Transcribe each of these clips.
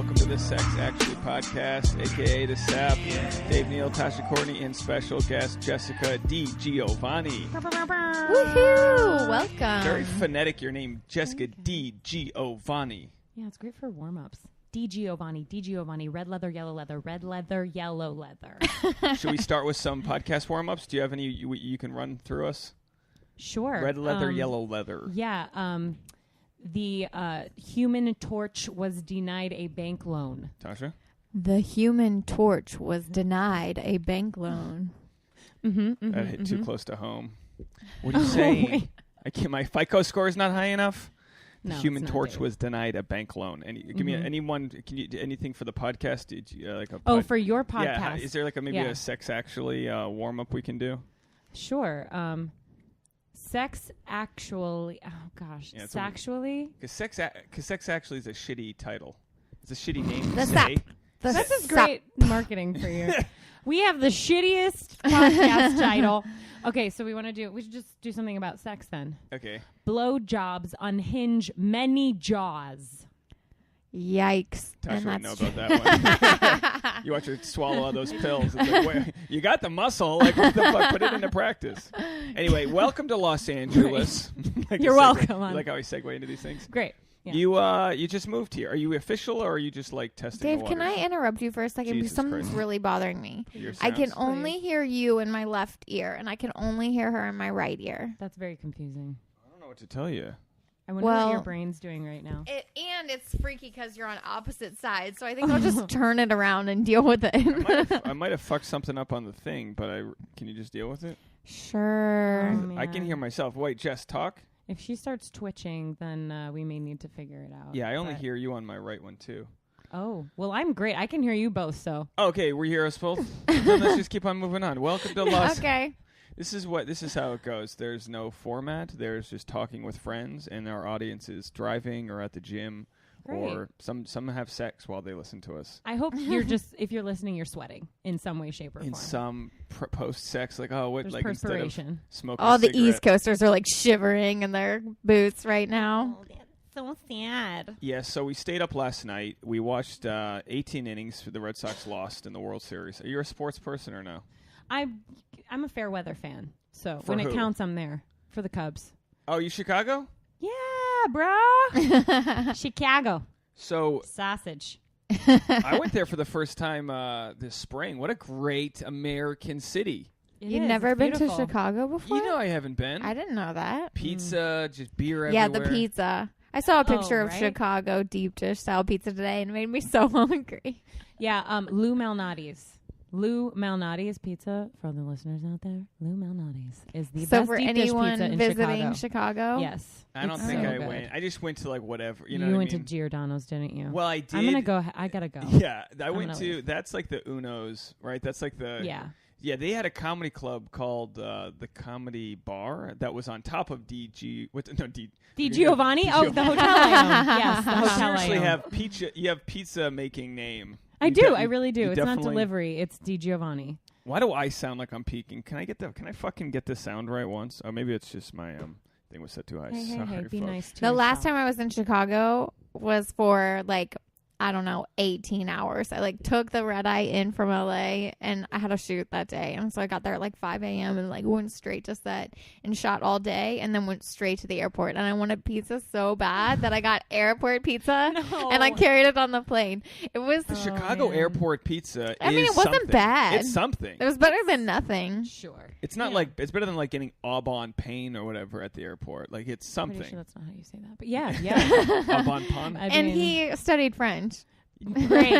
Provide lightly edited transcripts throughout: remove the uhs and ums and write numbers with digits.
Welcome to the Sex Actually podcast, a.k.a. the SAP. Dave, Neal, Tasha, Courtney, and special guest Jessica DiGiovanni. Woohoo! Welcome. Very phonetic, your name, Jessica DiGiovanni. Yeah, it's great for warm-ups. DiGiovanni, red leather, yellow leather, red leather, yellow leather. Should we start with some podcast warm-ups? Do you have any you can run through us? Sure. Red leather, yellow leather. Yeah. The Human Torch was denied a bank loan. Tasha? The Human Torch was denied a bank loan. That hit too close to home. What are you saying? My FICO score is not high enough? The Human Torch was denied a bank loan. Give me anyone. Can you anything for the podcast? Did you, for your podcast? Yeah. Is there maybe a Sex Actually warm up we can do? Sure. Sex Actually. Oh gosh. Yeah, Sexually. Because Sex Actually is a shitty title. It's a shitty name. The to SAP. say. This is great marketing for you. We have the shittiest podcast title. Okay, so we should just do something about sex then. Okay. Blowjobs unhinge many jaws. Yikes. Tasha would know about that one. You watch her swallow all those pills. It's like, wait, you got the muscle. Like, what the fuck? Put it into practice. Anyway, welcome to Los Angeles. You're welcome. You like how I segue into these things? Great. Yeah. You just moved here. Are you official or are you just like testing Dave, the can waters? I interrupt you for a second? Jesus Because something's Christ. really bothering me. Your I can sounds? only hear you in my left ear, and I can only hear her in my right ear. That's very confusing. I don't know what to tell you. I wonder what your brain's doing right now. And it's freaky because you're on opposite sides, so I think I'll just turn it around and deal with it. I might have fucked something up on the thing, but can you just deal with it? Sure. I can hear myself. Wait, Jess, talk. If she starts twitching, then we may need to figure it out. Yeah, I only hear you on my right one, too. Oh, well, I'm great. I can hear you both, so. Okay, we hear us both. Then let's just keep on moving on. Welcome to Los. Okay. This is how it goes. There's no format. There's just talking with friends, and our audience is driving or at the gym, or some have sex while they listen to us. I hope if you're listening, you're sweating in some way, shape, or form. In some post-sex, like There's perspiration. Instead of smoking All a the cigarette. East Coasters are like shivering in their boots right now. Oh, that's so sad. Yeah, so we stayed up last night. We watched 18 innings. The Red Sox lost in the World Series. Are you a sports person or no? I'm a fair weather fan, so For when who? it counts, I'm there for the Cubs. Oh, you Chicago? Yeah, bro. Chicago. So Sausage. I went there for the first time this spring. What a great American city. You've never been to Chicago before? You know I haven't been. I didn't know that. Pizza, just beer Yeah, everywhere. the pizza. I saw a picture of right? Chicago deep dish style pizza today and it made me so hungry. Yeah, Lou Malnati's. Lou Malnati's pizza, for the listeners out there, Lou Malnati's is the So best for deep dish anyone pizza in visiting Chicago. Chicago? Yes. I don't It's think so I good. went. I just went to like whatever. You You know what I went mean? to Giordano's, didn't you? Well, I did. I'm gonna go. I gotta go. Yeah, I I'm went gonna to. leave. That's like the Uno's, right? That's like the. Yeah. Yeah, they had a comedy club called the Comedy Bar that was on top of DG. Di Giovanni? Oh, the hotel I own. Yes, the You hotel I seriously own. have pizza. You have pizza making name. I You do. de- I really do. you It's not definitely- delivery. It's Di Giovanni. Why do I sound like I'm peaking? Can I fucking get the sound right once? Or maybe it's just my thing was set too high. Hey, Sorry, be folks. nice to The last yourself. time I was in Chicago was for 18 hours. I took the red eye in from LA and I had a shoot that day. And so I got there at 5 a.m. and went straight to set and shot all day and then went straight to the airport. And I wanted pizza so bad that I got airport pizza and I carried it on the plane. It was The Chicago man. airport pizza. I mean, is it wasn't something. bad. It's something. it was better than nothing. Sure. It's not Yeah. it's better than getting Aubon Pain or whatever at the airport. It's something. Pretty sure that's not how you say that. But yeah. Aubon Pain. I mean, He studied French. great.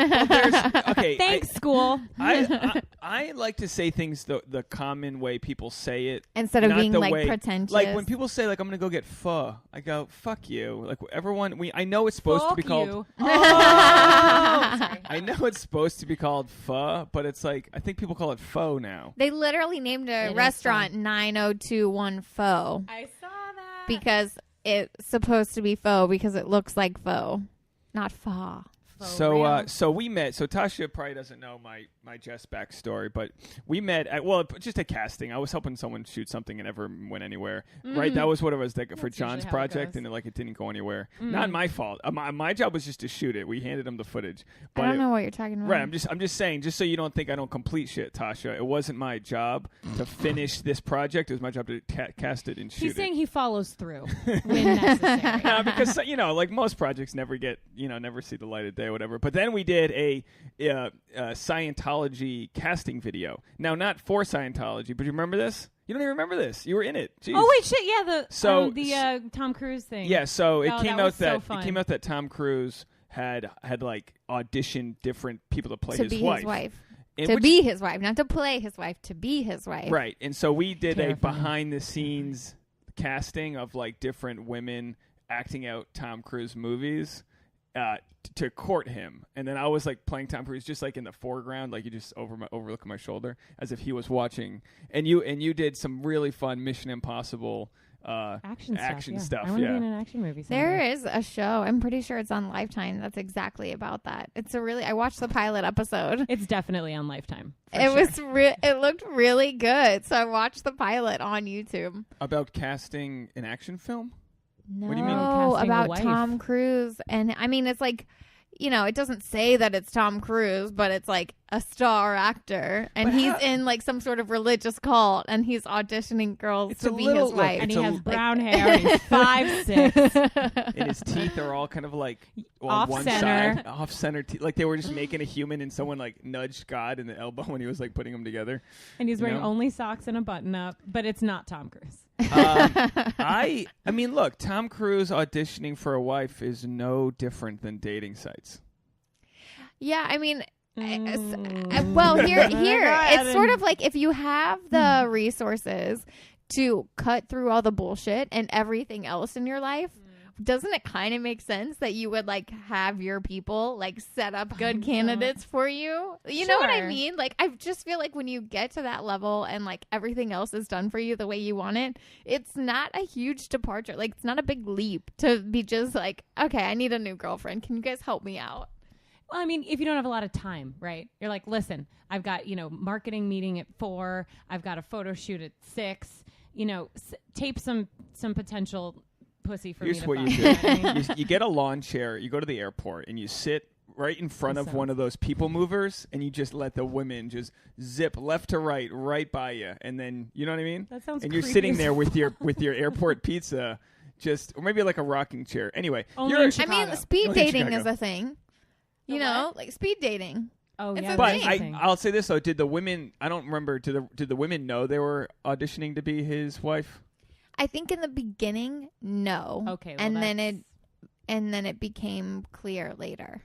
Okay. Thanks, school. I like to say things the common way people say it. Instead of not being the way, pretentious. When people say I'm gonna go get pho, I go fuck you. Everyone, I know it's supposed to be called. You. I know it's supposed to be called pho, but it's I think people call it pho now. They literally named a It is restaurant 9021 Pho I saw that. because it's supposed to be faux because it looks like faux, not pho. So we met. So Tasha probably doesn't know my Jess backstory, but we met at just a casting. I was helping someone shoot something and never went anywhere. Right, that was what it was for John's project, and it didn't go anywhere. Not my fault. My job was just to shoot it. We handed him the footage. But I don't know what you're talking about. Right, I'm just saying, just so you don't think I don't complete shit, Tasha. It wasn't my job to finish this project. It was my job to cast it and shoot it. He's saying he follows through when necessary. Because like most projects never see the light of day. Whatever. But then we did a Scientology casting video. Now, not for Scientology, but you remember this? You don't even remember this. You were in it. Jeez. Oh wait, shit, yeah, the Tom Cruise thing. Yeah, so it came out that Tom Cruise had like auditioned different people to play his wife. To be his wife, not to play his wife, to be his wife. Right. And so we did a behind the scenes casting of like different women acting out Tom Cruise movies. To court him, and then I was like playing Tom Cruise, just like in the foreground, like you just overlooking my shoulder, as if he was watching. And you did some really fun Mission Impossible action stuff. I want to be in an action movie. There is a show. I'm pretty sure it's on Lifetime. That's exactly about that. I watched the pilot episode. It's definitely on Lifetime. It looked really good, so I watched the pilot on YouTube. About casting an action film. No, what do you mean? About Tom Cruise. And I mean, it's like, it doesn't say that it's Tom Cruise, but it's like a star actor. And he's in like some sort of religious cult, and he's auditioning girls to be his wife. And he has brown hair, and he's 5'6". And his teeth are all kind of like off one center. Side, off center teeth. Like they were just making a human, and someone like nudged God in the elbow when he was like putting them together. And he's wearing only socks and a button up, but it's not Tom Cruise. I mean, look, Tom Cruise auditioning for a wife is no different than dating sites. Yeah, I mean, well, here, it's sort of like if you have the resources to cut through all the bullshit and everything else in your life, doesn't it kind of make sense that you would like have your people like set up good candidates for you? You know what I mean? Like, I just feel like when you get to that level and like everything else is done for you the way you want it, it's not a huge departure. Like, it's not a big leap to be just like, okay, I need a new girlfriend. Can you guys help me out? Well, I mean, if you don't have a lot of time, right? You're like, listen, I've got, marketing meeting at 4. I've got a photo shoot at 6. Tape some potential pussy for Here's me to what fuck. You do. You get a lawn chair, you go to the airport, and you sit right in front of one of those people movers, and you just let the women just zip left to right by you. And then, you know what I mean? That sounds And you're sitting there with your airport pizza, or maybe like a rocking chair. Anyway. Speed dating is a thing. Like speed dating. Oh, yeah. But I'll say this, though. Did the women, I don't remember, did the women know they were auditioning to be his wife? I think in the beginning, no. Okay. Well, and then it became clear later.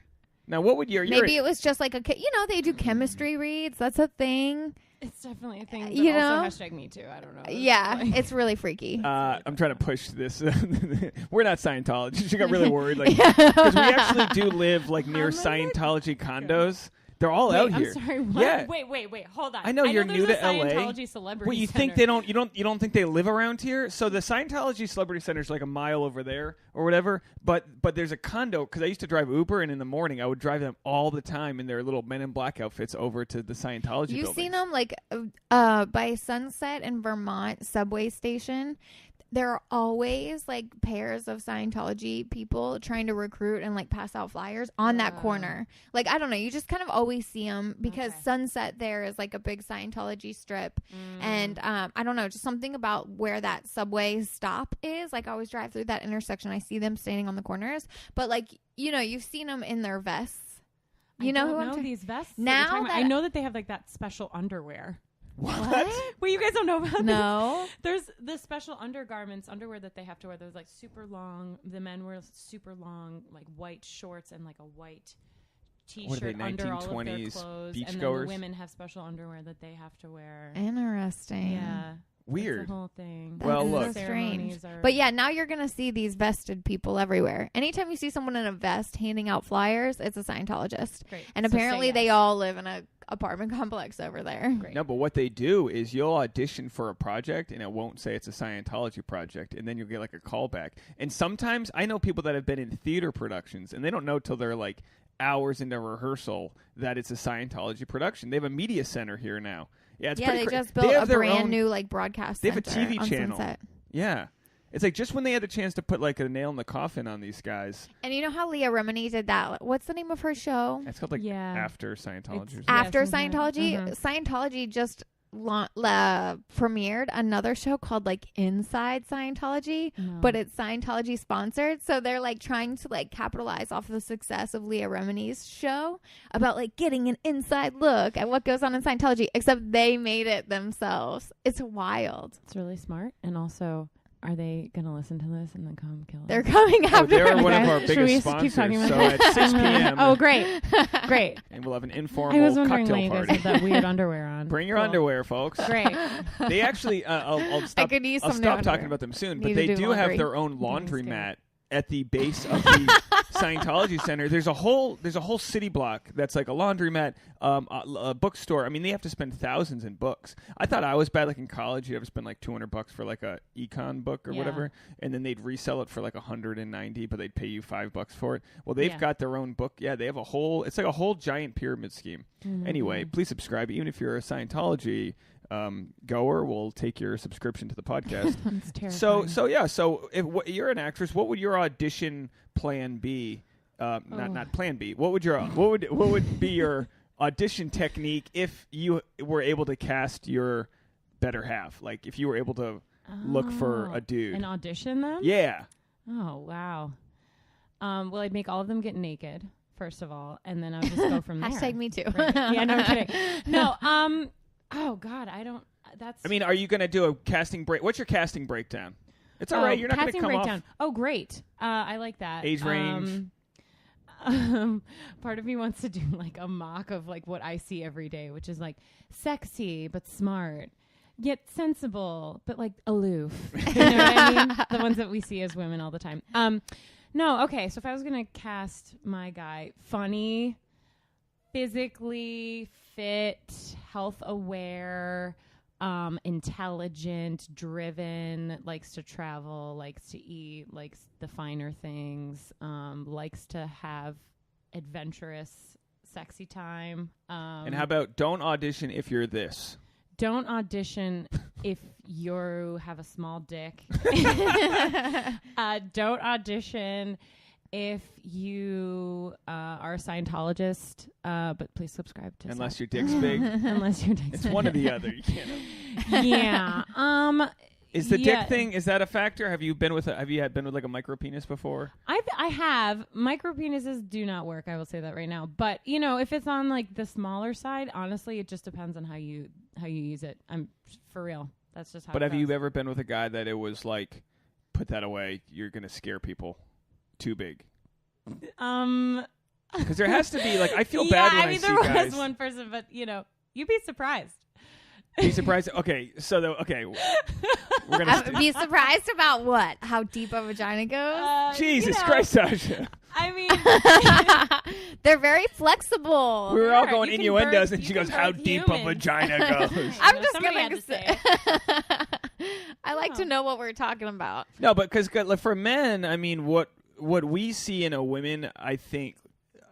Now, what would maybe it was just like they do chemistry reads. That's a thing. It's definitely a thing. But also #me too. I don't know. Yeah, it's really freaky. I'm trying to push this. We're not Scientologists. She got really worried, because we actually do live like near Scientology condos. They're all out here. I'm sorry. What? Yeah. Wait. Hold on. I know you're new to LA. Scientology Celebrity Well, you Center. think they don't? You don't think they live around here? So the Scientology Celebrity Center is like a mile over there or whatever. But there's a condo, because I used to drive Uber, and in the morning I would drive them all the time in their little Men in Black outfits over to the Scientology. You've buildings. seen them like by Sunset in Vermont subway station. There are always like pairs of Scientology people trying to recruit and like pass out flyers on that corner. Like, I don't know. You just kind of always see them because Sunset there is like a big Scientology strip. And I don't know, just something about where that subway stop is. Like, I always drive through that intersection. I see them standing on the corners. But like, you've seen them in their vests. I don't know these vests. Now I know that they have like that special underwear. What? Wait, you guys don't know about this? No. There's the special underwear that they have to wear. There's like super long. The men wear super long, like white shorts and like a white T-shirt under all of their clothes. Beach and goers? then the women have special underwear that they have to wear. Interesting. Yeah. Weird. That's the whole thing. Well, look. So strange. But yeah, now you're going to see these vested people everywhere. Anytime you see someone in a vest handing out flyers, it's a Scientologist. Great. And apparently they all live in a apartment complex over there. Great. No, but what they do is you'll audition for a project, and it won't say it's a Scientology project, and then you'll get like a callback. And sometimes I know people that have been in theater productions, and they don't know till they're like hours into rehearsal that it's a Scientology production. They have a media center here now. Yeah, it's pretty they just built a brand new like broadcast center. They have a TV on channel. Sunset. Yeah. It's like just when they had the chance to put like a nail in the coffin on these guys. And you know how Leah Remini did that? What's the name of her show? It's called like After Scientology. After Scientology. Scientology just premiered another show called like Inside Scientology, but it's Scientology sponsored. So they're like trying to like capitalize off of the success of Leah Remini's show about like getting an inside look at what goes on in Scientology, except they made it themselves. It's wild. It's really smart. And also, are they going to listen to this and then come kill us? They're coming after. They're one of our biggest sponsors. So at 6 p.m. Oh, great. Great. And we'll have an informal cocktail party. You guys have that weird underwear on. Bring your underwear, folks. Great. They actually, I'll stop talking about them soon, but they do have their own laundromat at the base of the Scientology Center. There's a whole city block that's like a laundromat, a bookstore. I mean, they have to spend thousands in books. I thought I was bad. Like in college, you'd have to spend like $200 for like a econ book or whatever, and then they'd resell it for like $190, but they'd pay you $5 for it. Well, they've got their own book. Yeah, they have it's like a whole giant pyramid scheme. Anyway, please subscribe. Even if you're a Scientology goer, will take your subscription to the podcast. That's terrifying. So if you're an actress, what would your audition plan be? Not plan B. What would be your audition technique if you were able to cast your better half? Like if you were able to look for a dude and audition them? Yeah. Oh wow. Well, I'd make all of them get naked first of all, and then I'll just go from there. Hashtag me too. Right. Yeah, no I'm kidding. No. Oh God, I don't. That's. I mean, are you going to do a casting break? What's your casting breakdown? It's all right. You're not going to come breakdown. Oh, great. I like that. Age range. Part of me wants to do like a mock of like what I see every day, which is like sexy but smart, yet sensible but like aloof. You know what I mean? The ones that we see as women all the time. No. Okay. So if I was going to cast my guy, funny, physically fit, health aware, intelligent, driven, likes to travel, likes to eat, likes the finer things, likes to have adventurous, sexy time. And how about don't audition if you're this? Don't audition if you have a small dick. Don't audition if you are a Scientologist, but please subscribe to Unless your dick's big. Unless your dick's It's big. one or the other. You can't. Yeah. Is the dick thing, is that a factor? Have you been with like a micro penis before? I have. Micro penises do not work. I will say that right now. But you know, if it's on like the smaller side, honestly, it just depends on how you use it. I'm for real. That's just how. But have you ever been with a guy that it was like, put that away? You're gonna scare people. Too big. Because there has to be like I feel bad when I see guys. There was one person, but you know, you'd be surprised. Be surprised. Okay, so we're gonna be surprised about what? How deep a vagina goes? Jesus Christ, Tasha. I mean, they're very flexible. We were all going innuendos, and she goes, "How deep a vagina goes?" I'm just gonna say. I like to know what we're talking about. No, but because for men, I mean, what we see in a woman, I think.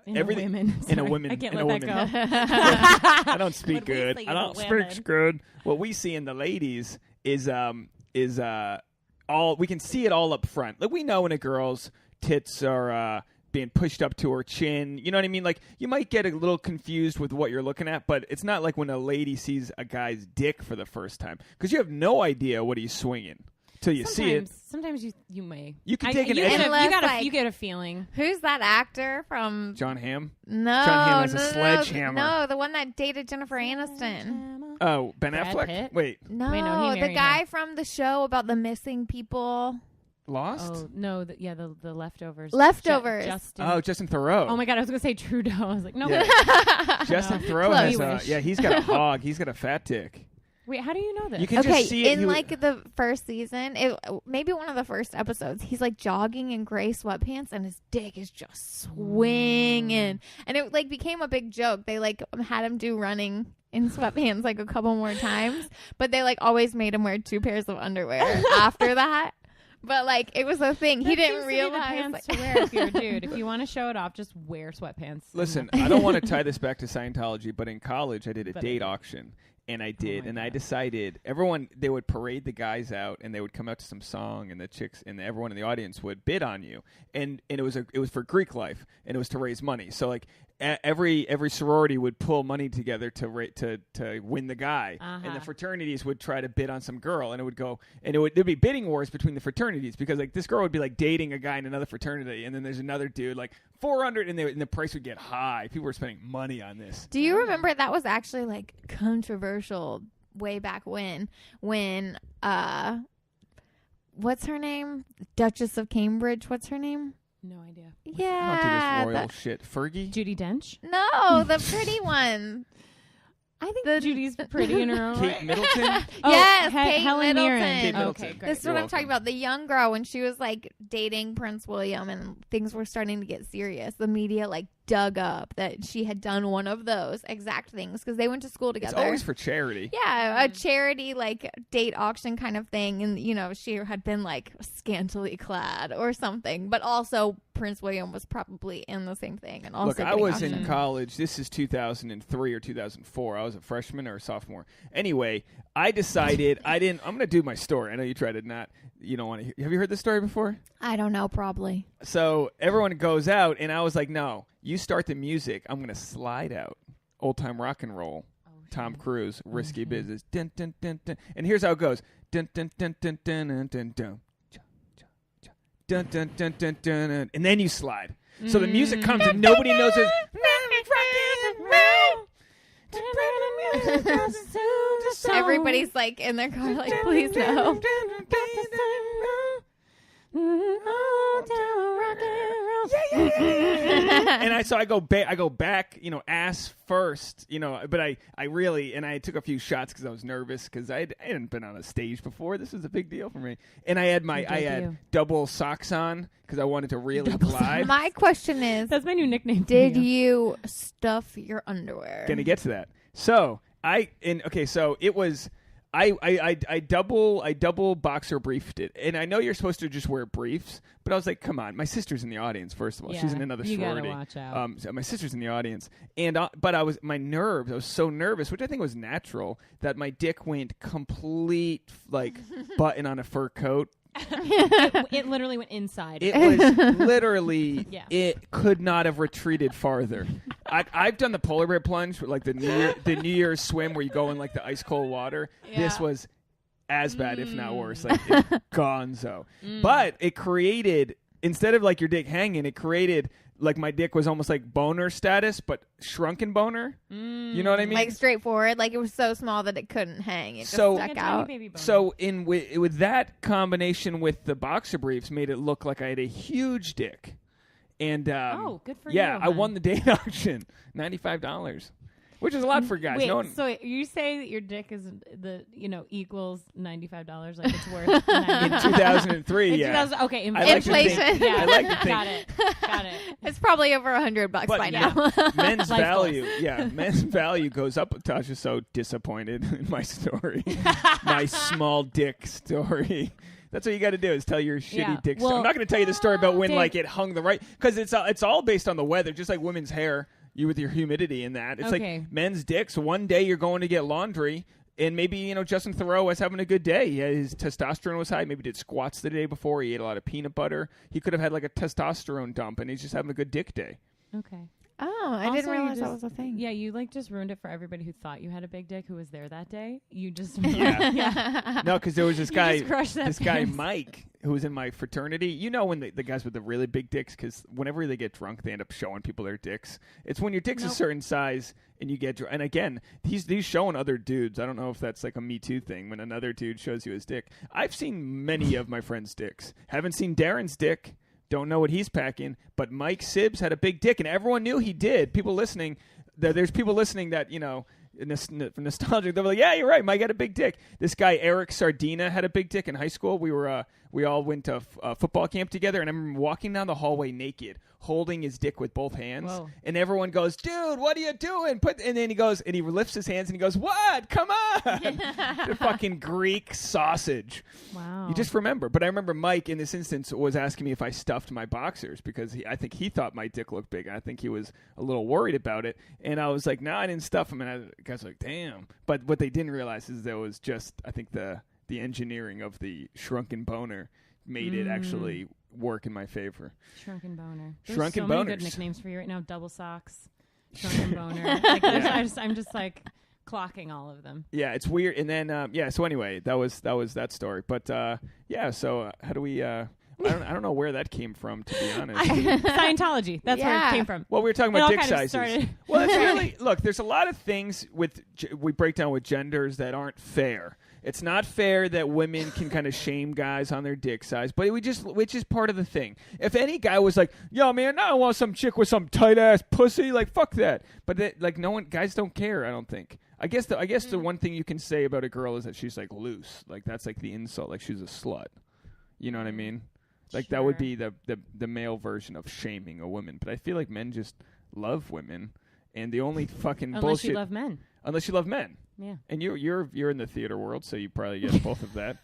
Everything in a woman. I can't let that go. I don't speak good. I don't speak good. What we see in the ladies is all we can see it all up front. Like we know when a girl's tits are being pushed up to her chin. You know what I mean? Like you might get a little confused with what you're looking at, but it's not like when a lady sees a guy's dick for the first time because you have no idea what he's swinging. Till you see it. Sometimes you may. You can take an you get a feeling. Who's that actor from John Hamm? No. John Hamm has a sledgehammer. No, the one that dated Jennifer Aniston. Oh, Ben Brad Affleck? Pitt? Wait. No, the guy from the show about the missing people. Lost? Oh, no, the Leftovers. Leftovers. Justin Theroux. Oh my God, I was going to say Trudeau. I was like, no. Yeah. Justin Theroux has he's got a hog. He's got a fat dick. Wait, how do you know this? You can just see it. In like the first season, maybe one of the first episodes, he's like jogging in gray sweatpants and his dick is just swinging. And it like became a big joke. They like had him do running in sweatpants like a couple more times, but they like always made him wear 2 pairs of underwear after that. But like it was a thing. He didn't realize pants to wear if you're a dude. If you want to show it off, just wear sweatpants. Listen, I don't want to tie this back to Scientology, but in college I did a date auction. And I did, I decided they would parade the guys out, and they would come out to some song, and the chicks and everyone in the audience would bid on you, and it was for Greek life, and it was to raise money. So like every sorority would pull money together to win the guy, and the fraternities would try to bid on some girl, and there'd be bidding wars between the fraternities because like this girl would be like dating a guy in another fraternity, and then there's another dude like 400, and the price would get high. People were spending money on this. Do you remember that was actually like controversial way back when what's her name? Duchess of Cambridge. What's her name? No idea. Yeah. I don't do this royal shit. Fergie? Judi Dench? No, the pretty one. I think Judy's pretty in her own Kate Middleton? Yes, Kate Helen Middleton. Mirren. Okay, great. This is what I'm talking about. The young girl, when she was like dating Prince William and things were starting to get serious, the media like dug up that she had done one of those exact things because they went to school together. It's always for charity. Yeah, a charity like date auction kind of thing. And, you know, she had been like scantily clad or something. But also Prince William was probably in the same thing. And also look, I was in college. This is 2003 or 2004. I was a freshman or a sophomore. Anyway, I decided I'm going to do my story. I know you tried to not. You don't want to hear. Have you heard this story before? I don't know, probably. So everyone goes out, and I was like, no, you start the music. I'm going to slide out. Old time rock and roll. Tom Cruise, Risky Business. Dun, dun, dun, dun. And here's how it goes. Dun, dun, dun, dun, dun, dun, dun, dun. Dun, dun, dun, dun, dun, dun. And then you slide. So the music comes, and nobody knows it. Everybody's like in their car, like, please no. And I go back, you know, ass first, you know, but I took a few shots because I was nervous because I hadn't been on a stage before. This was a big deal for me, and I had double socks on because I wanted to really glide. My question is, that's my new nickname. Did you stuff your underwear? Gonna get to that. So it was. I double boxer briefed it, and I know you're supposed to just wear briefs, but I was like, come on, my sister's in the audience. First of all, she's in another sorority. You gotta watch out. So my sister's in the audience, and but I was so nervous, which I think was natural, that my dick went complete like button on a fur coat. It literally went inside. It was literally, it could not have retreated farther. I've done the polar bear plunge, like the New Year's swim where you go in like the ice cold water. Yeah. This was as bad, if not worse. Like gonzo. But it created, instead of like your dick hanging, it created like my dick was almost like boner status, but shrunken boner. You know what I mean? Like straightforward. Like it was so small that it couldn't hang. It just stuck out. So with that combination with the boxer briefs made it look like I had a huge dick. And good for you. Yeah, I won the date auction, $95. Which is a lot for guys. Wait, so you say that your dick is equals $95, like it's worth $95. In 2003, yeah. Okay, inflation. Yeah, I like to think. Got it. It's probably over $100 by now. Men's value goes up. Tasha's so disappointed in my story, my small dick story. That's what you got to do is tell your shitty dick story. I'm not going to tell you the story about when like it hung the right, because it's all based on the weather, just like women's hair. You with your humidity in that. It's like men's dicks. One day you're going to get laundry, and maybe, Justin Theroux was having a good day. His testosterone was high. Maybe did squats the day before. He ate a lot of peanut butter. He could have had like a testosterone dump, and he's just having a good dick day. Okay. Oh, I didn't realize that was a thing. Yeah, you like just ruined it for everybody who thought you had a big dick who was there that day. You just No, because there was this guy Mike, who was in my fraternity. You know when the guys with the really big dicks, because whenever they get drunk, they end up showing people their dicks. It's when your dick's a certain size and you get drunk. And again, he's showing other dudes. I don't know if that's like a Me Too thing when another dude shows you his dick. I've seen many of my friends' dicks. Haven't seen Darren's dick. Don't know what he's packing, but Mike Sibbs had a big dick, and everyone knew he did. People listening, there's people listening that, nostalgic. They're like, yeah, you're right, Mike had a big dick. This guy, Eric Sardina, had a big dick in high school. We were we all went to football camp together, and I remember walking down the hallway naked, holding his dick with both hands. Whoa. And everyone goes, dude, what are you doing? And then he goes, and he lifts his hands and he goes, what? Come on. The fucking Greek sausage. Wow. You just remember. But I remember Mike in this instance was asking me if I stuffed my boxers because I think he thought my dick looked big. I think he was a little worried about it. And I was like, no, I didn't stuff them. And the guy's like, damn. But what they didn't realize is there was just, I think the engineering of the shrunken boner made it actually work in my favor. Shrunken boner. Shrunken boners. boners. Many good nicknames for you right now. Double socks. Shrunken boner. Like, I'm just like clocking all of them. Yeah, it's weird. And then so anyway, that was that story. But so how do we? I don't know where that came from, to be honest. Scientology. That's where it came from. Well, we were talking about dick sizes. Well, it's really look. There's a lot of things we break down with genders that aren't fair. It's not fair that women can kind of shame guys on their dick size, but which is part of the thing. If any guy was like, "Yo, man, I don't want some chick with some tight ass pussy," like fuck that. But guys don't care. I don't think. I guess the one thing you can say about a girl is that she's like loose. Like that's like the insult. Like she's a slut. You know what I mean? Like that would be the male version of shaming a woman. But I feel like men just love women, and the only fucking bullshit. Unless you love men. Unless you love men. Yeah. And you're in the theater world, so you probably get both of that.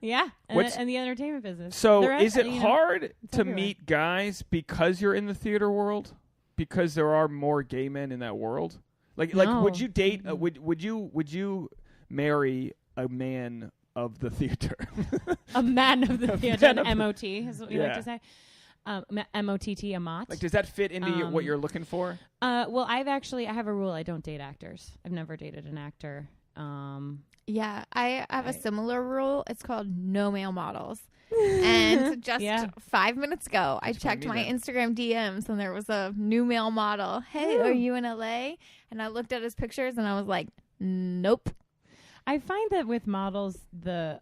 Yeah. And the entertainment business. So is it hard to meet guys because you're in the theater world? Because there are more gay men in that world? Like would you date would you marry a man of the theater? A man of the theater, an MOT is what you like to say. M-O-T-T, a mot. Like, does that fit into what you're looking for? Well, I have a rule. I don't date actors. I've never dated an actor. Yeah, I have a similar rule. It's called no male models. And just 5 minutes ago, I checked my Instagram DMs and there was a new male model. Hey, are you in LA? And I looked at his pictures and I was like, nope. I find that with models, their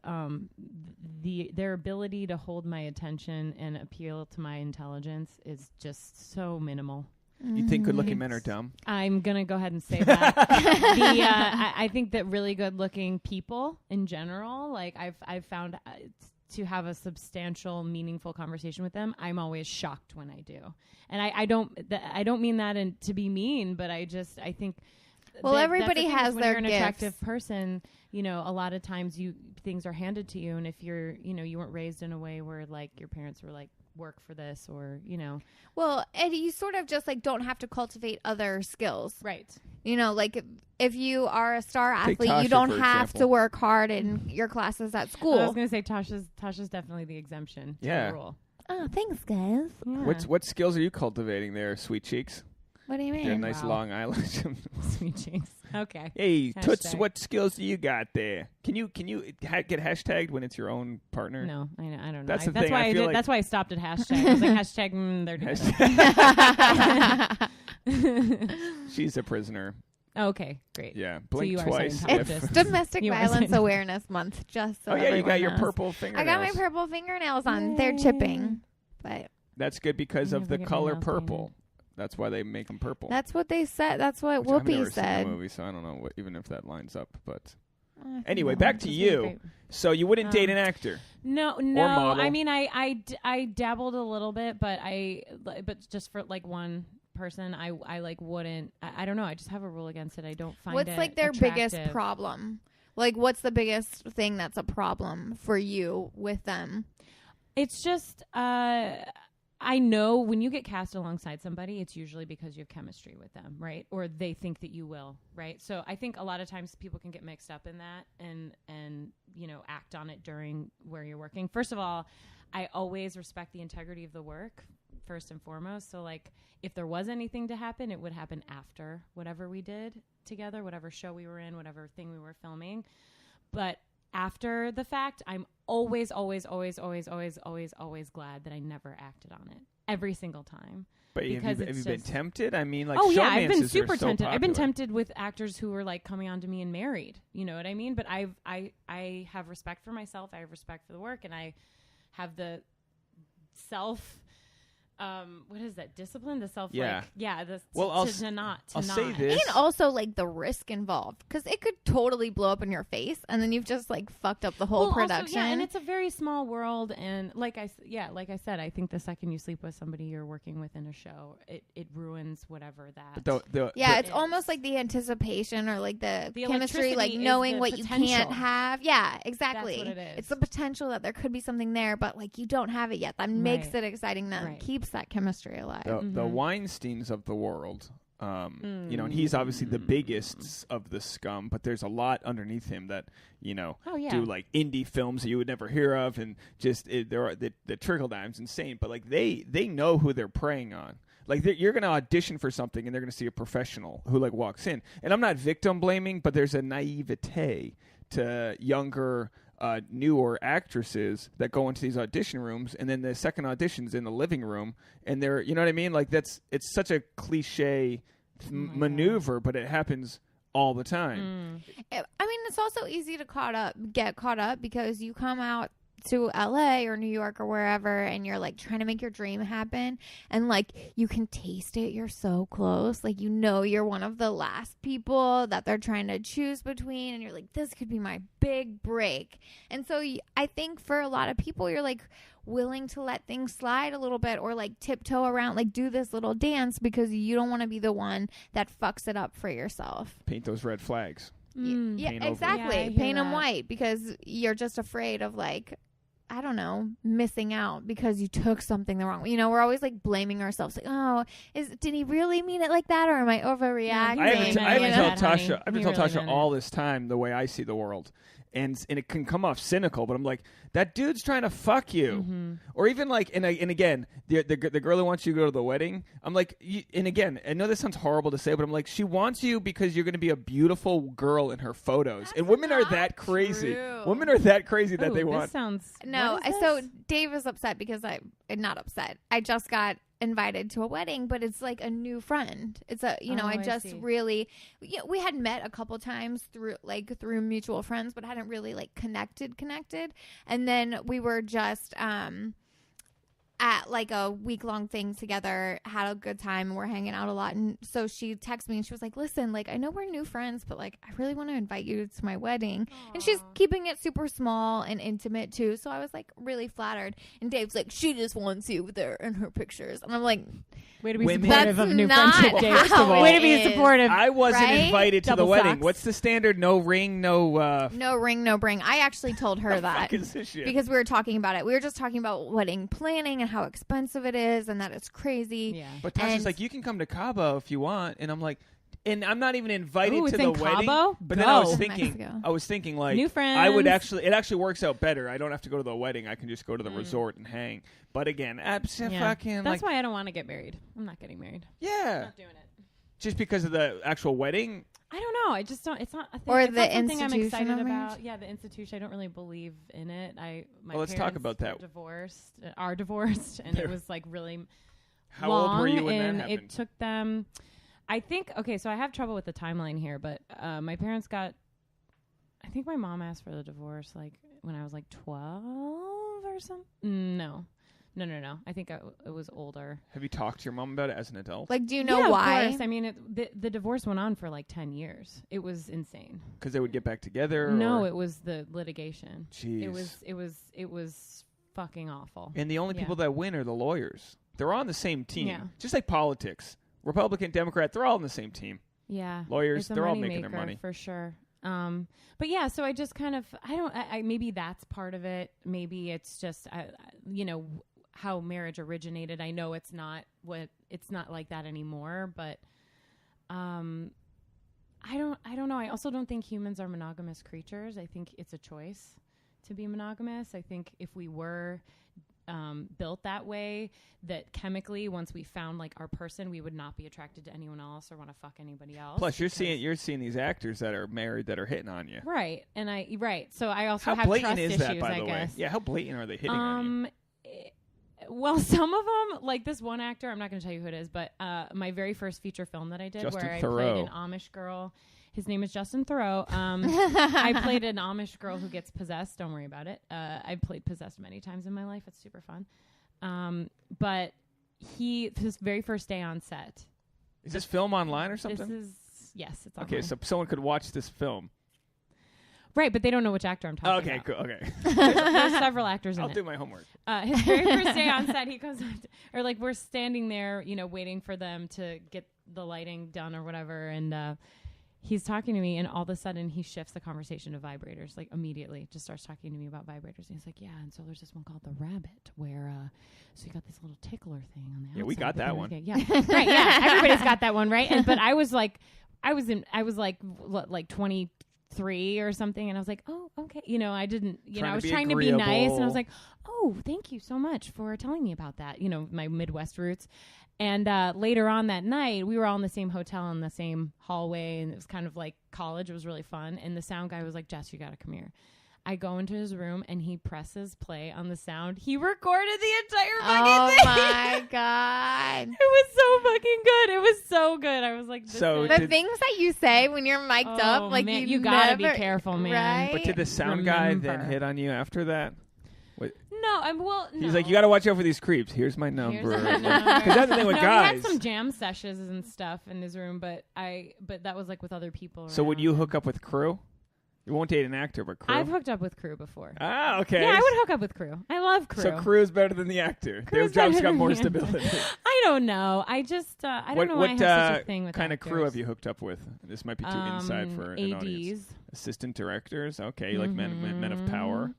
ability to hold my attention and appeal to my intelligence is just so minimal. You think good-looking men are dumb? I'm gonna go ahead and say that. I think that really good-looking people in general, like I've found to have a substantial, meaningful conversation with them, I'm always shocked when I do, and I don't mean that to be mean, but I think. Well, everybody has their gifts. When you're an attractive person, a lot of times things are handed to you, and if you're, you weren't raised in a way where like your parents were like work for this or Well, and you sort of just like don't have to cultivate other skills, right? Like if you are a star athlete, Tasha, you don't have to work hard in your classes at school. I was going to say Tasha's definitely the exemption to the rule. Oh, thanks, guys. Yeah. What skills are you cultivating there, sweet cheeks? What do you mean? They're nice long eyelash. Sweet cheeks. Okay. Hey, Toots, what skills do you got there? Can you get hashtagged when it's your own partner? No, I don't know. That's the thing. That's why I stopped at hashtag. I was like hashtag. They're together. She's a prisoner. Okay, great. Yeah, blink so twice. It's Domestic Violence Awareness Month. Just so you got your knows. purple fingernails. I got my purple fingernails on. They're chipping, but that's good because of the color purple. That's why they make them purple. That's what they said. That's what Whoopi I've never said. seen the movie, so I don't know even if that lines up. But anyway, back to you. So you wouldn't date an actor? No. Or model? I mean, I dabbled a little bit, but just for like one person, I like wouldn't. I don't know. I just have a rule against it. I don't find what's it like their attractive. biggest problem? Like, what's the biggest thing that's a problem for you with them? It's just. I know when you get cast alongside somebody, it's usually because you have chemistry with them, right? Or they think that you will, right? So I think a lot of times people can get mixed up in that and act on it during where you're working. First of all, I always respect the integrity of the work, first and foremost. So like if there was anything to happen, it would happen after whatever we did together, whatever show we were in, whatever thing we were filming. But after the fact, I'm always, always, always, always, always, always, always glad that I never acted on it every single time. But have you been tempted? I mean, like, I've been super tempted. Popular. I've been tempted with actors who were like coming on to me and married. You know what I mean? But I have respect for myself. I have respect for the work, and I have the self what is that? Discipline, the self. Yeah. Like, yeah. I'll say this. And also like the risk involved, because it could totally blow up in your face, and then you've just like fucked up the whole production. Also, and it's a very small world, and like I said, I think the second you sleep with somebody you're working with in a show, it ruins whatever that. It's almost like the anticipation or like the chemistry, like knowing what you can't have. Yeah, exactly. That's what it is. It's the potential that there could be something there, but like you don't have it yet. That makes it exciting. That keeps that chemistry alive. The Weinsteins of the world, and he's obviously the biggest of the scum, but there's a lot underneath him that, do like indie films that you would never hear of, and just the trickle down's insane. But like they know who they're preying on. Like you're going to audition for something, and they're going to see a professional who like walks in. And I'm not victim blaming, but there's a naivete to younger, newer actresses that go into these audition rooms, and then the second audition's in the living room, and they're, you know what I mean? Like it's such a cliche maneuver, but it happens all the time. I mean, it's also easy to get caught up because you come out to LA or New York or wherever, and you're like trying to make your dream happen, and like you can taste it, you're so close, like you're one of the last people that they're trying to choose between, and you're like, this could be my big break. And so I think for a lot of people, you're like willing to let things slide a little bit, or like tiptoe around, like do this little dance, because you don't want to be the one that fucks it up for yourself. Paint those red flags. Yeah, exactly. Paint them white, because you're just afraid of like, I don't know, missing out because you took something the wrong way. We're always like blaming ourselves. Like, oh, did he really mean it like that, or am I overreacting? I haven't told Tasha all this time the way I see the world. And it can come off cynical, but I'm like, that dude's trying to fuck you. Mm-hmm. Or even like, and again, the girl who wants you to go to the wedding, I'm like, and again, I know this sounds horrible to say, but I'm like, she wants you because you're going to be a beautiful girl in her photos. That's and women are that crazy. True. Women are that crazy that they want. No, so Dave is upset because not upset. I just got invited to a wedding, but it's like a new friend. It's we had met a couple times through mutual friends, but hadn't really like connected. And then we were just at like a week-long thing together, had a good time, and we're hanging out a lot. And so she texted me and she was like, listen, like, I know we're new friends, but like, I really want to invite you to my wedding. Aww. And she's keeping it super small and intimate too. So I was like really flattered. And Dave's like, she just wants you there in her pictures. And I'm like, way to be supportive of new friendship, Dave. First of all, way to be supportive. I wasn't invited to the wedding. What's the standard? No ring, no ring, no bring. I actually told her that because we were talking about it. We were just talking about wedding planning and how expensive it is, and that it's crazy. Yeah. But Tasha's like, you can come to Cabo if you want, and I'm like, and I'm not even invited to the wedding. Cabo? But then I was thinking like, new friends. It actually works out better. I don't have to go to the wedding. I can just go to the resort and hang. But again, that's why I don't want to get married. I'm not getting married. Yeah. I'm not doing it. Just because of the actual wedding? I don't know. I just don't. It's not a thing. Or it's the not something I'm institution excited of about. Yeah, the institution. I don't really believe in it. Let's talk about that. Are divorced, and it was like really How long, old were you when and that happened? It took them. I think. Okay, so I have trouble with the timeline here, but my parents got. I think my mom asked for the divorce like when I was like 12 or something. No. I think it was older. Have you talked to your mom about it as an adult? Like, do you know why? Of course. I mean, the divorce went on for like 10 years. It was insane. Because they would get back together? No, it was the litigation. Jeez. It was fucking awful. And the only people that win are the lawyers. They're all on the same team. Yeah. Just like politics. Republican, Democrat, they're all on the same team. Yeah. Lawyers, they're all making their money. For sure. But yeah, so I just kind of, maybe that's part of it. Maybe it's just, how marriage originated. I know it's not like that anymore, but I don't know. I also don't think humans are monogamous creatures. I think it's a choice to be monogamous. I think if we were built that way, that chemically, once we found like our person, we would not be attracted to anyone else or want to fuck anybody else. Plus, you're seeing these actors that are married that are hitting on you, right? And so I also have trust issues. How blatant is that, by the way? Yeah, how blatant are they hitting on you? Well, some of them, like this one actor, I'm not going to tell you who it is, but my very first feature film that I did, Justin where I Theroux. played an Amish girl. His name is Justin Theroux. I played an Amish girl who gets possessed. Don't worry about it. I've played possessed many times in my life. It's super fun. But his very first day on set. Is this film online or something? Yes, it's online. Okay, so someone could watch this film. Right, but they don't know which actor I'm talking about. Cool. Okay. There's several actors in it. I'll do my homework. His very first day on set, he goes, we're standing there, waiting for them to get the lighting done or whatever, and he's talking to me, and all of a sudden he shifts the conversation to vibrators, like immediately, just starts talking to me about vibrators. And he's like, yeah, and so there's this one called the Rabbit, where so you got this little tickler thing on the outside. Yeah, we got that one. Yeah, right. Yeah, everybody's got that one, right? But I was like 23 or something, and I was like, oh, okay. I didn't, I was trying to be nice, and I was like, oh, thank you so much for telling me about that, my Midwest roots. And later on that night, we were all in the same hotel in the same hallway, and it was kind of like college. It was really fun. And the sound guy was like, Jess, you got to come here. I go into his room, and he presses play on the sound. He recorded the entire fucking thing. Oh, my God. It was so fucking good. It was so good. I was like, the things that you say when you're mic'd up, like, man, you got to be careful, man. Right? But did the sound guy then hit on you after that? No, He's like, you got to watch out for these creeps. Here's my number. Because that's the thing with guys. He had some jam sessions and stuff in his room, but that was like with other people. So would you hook up with crew? You won't date an actor, but crew. I've hooked up with crew before. Ah, okay. Yeah, I would hook up with crew. I love crew. So crew is better than the actor. Their job's got more stability. I don't know. I just I don't know why I have such a thing with kind actors. of crew have you hooked up with? This might be too inside for an ADs. audience. Assistant directors. Okay, you like men of power.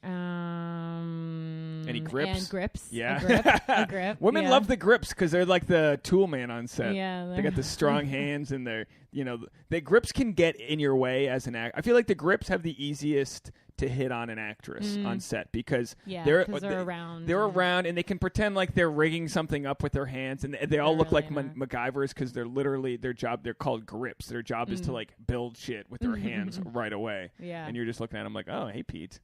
Any grips? And grips. Yeah. A grip. Women love the grips because they're like the tool man on set. Yeah. They got the strong hands, and they're, the grips can get in your way as an actor. I feel like the grips have the easiest to hit on an actress on set because they're around. They're around, and they can pretend like they're rigging something up with their hands, and they all look like MacGyvers because they're literally they're called grips. Their job is to like build shit with their hands right away. Yeah. And you're just looking at them like, oh, hey, Pete.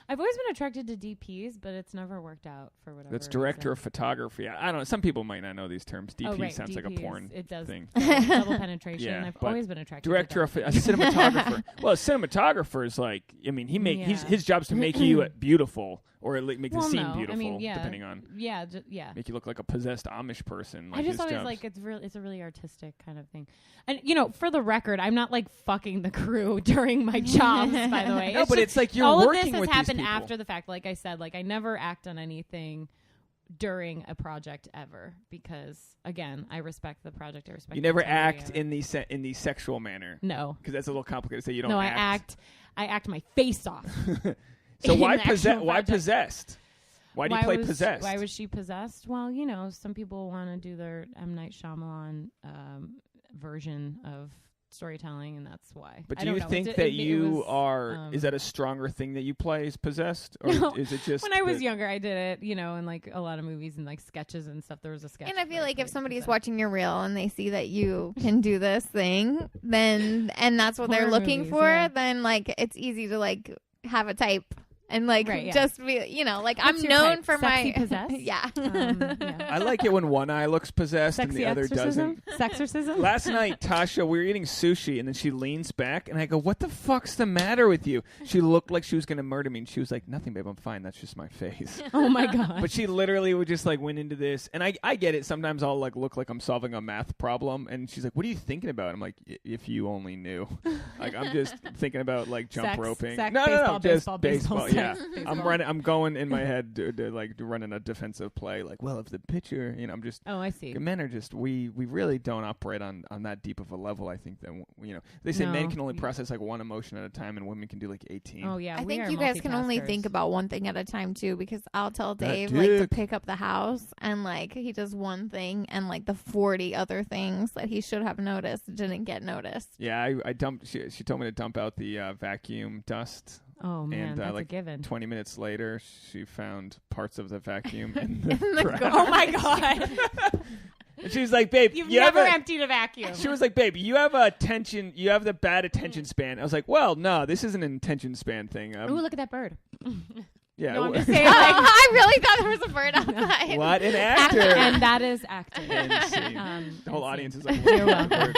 I've always been attracted to DPs, but it's never worked out for whatever. That's director of photography. I don't know. Some people might not know these terms. DP sounds DP like a porn it does. thing. Double penetration. Yeah, I've always been attracted director to of a cinematographer. Well, a cinematographer is like, his job's to make you beautiful or make the scene beautiful, depending on. Yeah. Make you look like a possessed Amish person. Like I just always like it's a really artistic kind of thing. And for the record, I'm not like fucking the crew during my jobs. By the way, no, but it's like you're all working of this has with happened these people. after the fact. Like I said, like I never act on anything during a project ever because again, I respect the project. I respect. You never act in the sexual manner. No, because that's a little complicated to say. You don't. No, act. I act my face off. So why possessed? Why do you play possessed? Why was she possessed? Well, some people want to do their M. Night Shyamalan version of storytelling, and that's why. But do you think that you are? Is that a stronger thing that you play is possessed, or is it just? When I was younger, I did it. In like a lot of movies and like sketches and stuff. There was a sketch. And I feel like if somebody's watching your reel and they see that you can do this thing, then and that's what they're looking for, then like it's easy to like have a type. And like just be, like what's I'm known for Sexy my possessed. yeah. I like it when one eye looks possessed Sexy and the other doesn't. Sexorcism. Last night, Tasha, we were eating sushi, and then she leans back, and I go, "What the fuck's the matter with you?" She looked like she was gonna murder me, and she was like, "Nothing, babe, I'm fine. That's just my face." Oh my god! But she literally would just like went into this, and I get it. Sometimes I'll like look like I'm solving a math problem, and she's like, "What are you thinking about?" I'm like, "If you only knew." Like I'm just thinking about like jump roping. No, just baseball. Yeah, I'm going in my head to like running a defensive play. Like, well, if the pitcher, I'm just. Oh, I see. Men are just we really don't operate on that deep of a level. I think that they say men can only process like one emotion at a time, and women can do like 18. Oh yeah, I think you guys can only think about one thing at a time too. Because I'll tell Dave like to pick up the house, and like he does one thing, and like the 40 other things that he should have noticed didn't get noticed. Yeah, I dumped. She told me to dump out the vacuum dust. Oh man, that's like a given. 20 minutes later, she found parts of the vacuum in the Oh my god! And she was like, "Babe, you've never emptied a vacuum." She was like, "Babe, you have the bad attention span." I was like, "Well, no, this isn't an attention span thing." Oh, look at that bird. Yeah, no, I'm just saying. Like, I really thought there was a bird outside. What an actor! And that is acting. The whole audience is like, "You're welcome."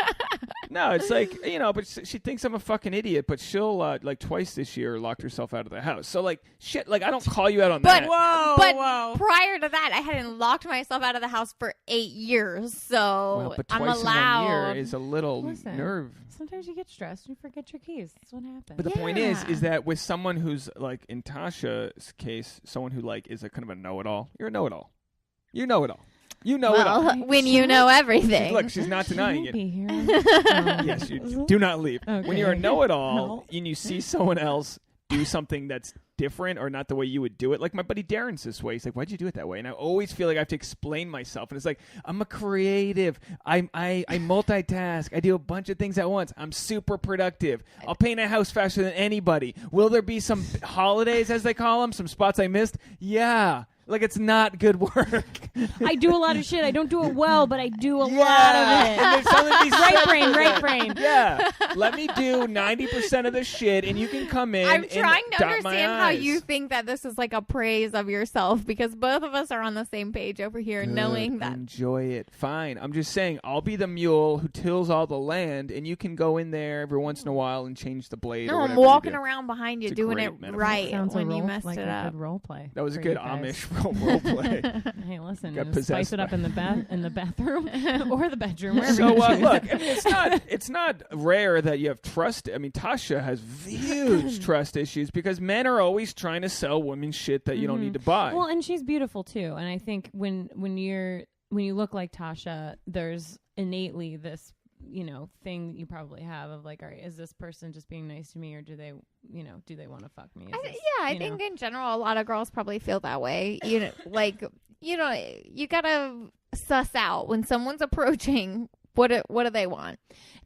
No, it's like, but she thinks I'm a fucking idiot, but she'll, like, twice this year locked herself out of the house. So, like, shit, like, I don't call you out on that. But prior to that, I hadn't locked myself out of the house for 8 years, so but I'm twice allowed. In 1 year is a little nerve. Sometimes you get stressed and you forget your keys. That's what happens. But the point is that with someone who's, like, in Tasha's case, someone who, like, is a kind of a know-it-all. You're a know-it-all. You know it all. You know it all. When you know everything. Look, she's not denying it. Be here. Yes, you do not leave. Okay. When you're a know-it-all and you see someone else do something that's different or not the way you would do it, like my buddy Darren's this way. He's like, why'd you do it that way? And I always feel like I have to explain myself. And it's like, I'm a creative. I multitask. I do a bunch of things at once. I'm super productive. I'll paint a house faster than anybody. Will there be some holidays, as they call them, some spots I missed? Yeah. Like, it's not good work. I do a lot of shit. I don't do it well, but I do a lot of it. And there's something to be said right brain. Yeah. Let me do 90% of the shit, and you can come in I'm and trying to dot my understand how I's. you think that this is like a praise of yourself, because both of us are on the same page over here, knowing that. Enjoy it. Fine. I'm just saying, I'll be the mule who tills all the land, and you can go in there every once in a while and change the blade. No, or I'm whatever walking you do. around behind you, It's a doing great it metaphor. right Sounds when a you role, messed like it a up. good role play. That was a for good you guys. Amish role play. Hey, listen, Got spice it up in the bathroom or the bedroom. Wherever So you choose. look, I mean, it's not rare that you have trust. I mean, Tasha has huge trust issues because men are always trying to sell women shit that you don't need to buy. Well, and she's beautiful too. And I think when you look like Tasha, there's innately this thing that you probably have of like, all right, is this person just being nice to me, or do they want to fuck me? I think in general, a lot of girls probably feel that way. You gotta suss out when someone's approaching. What do they want?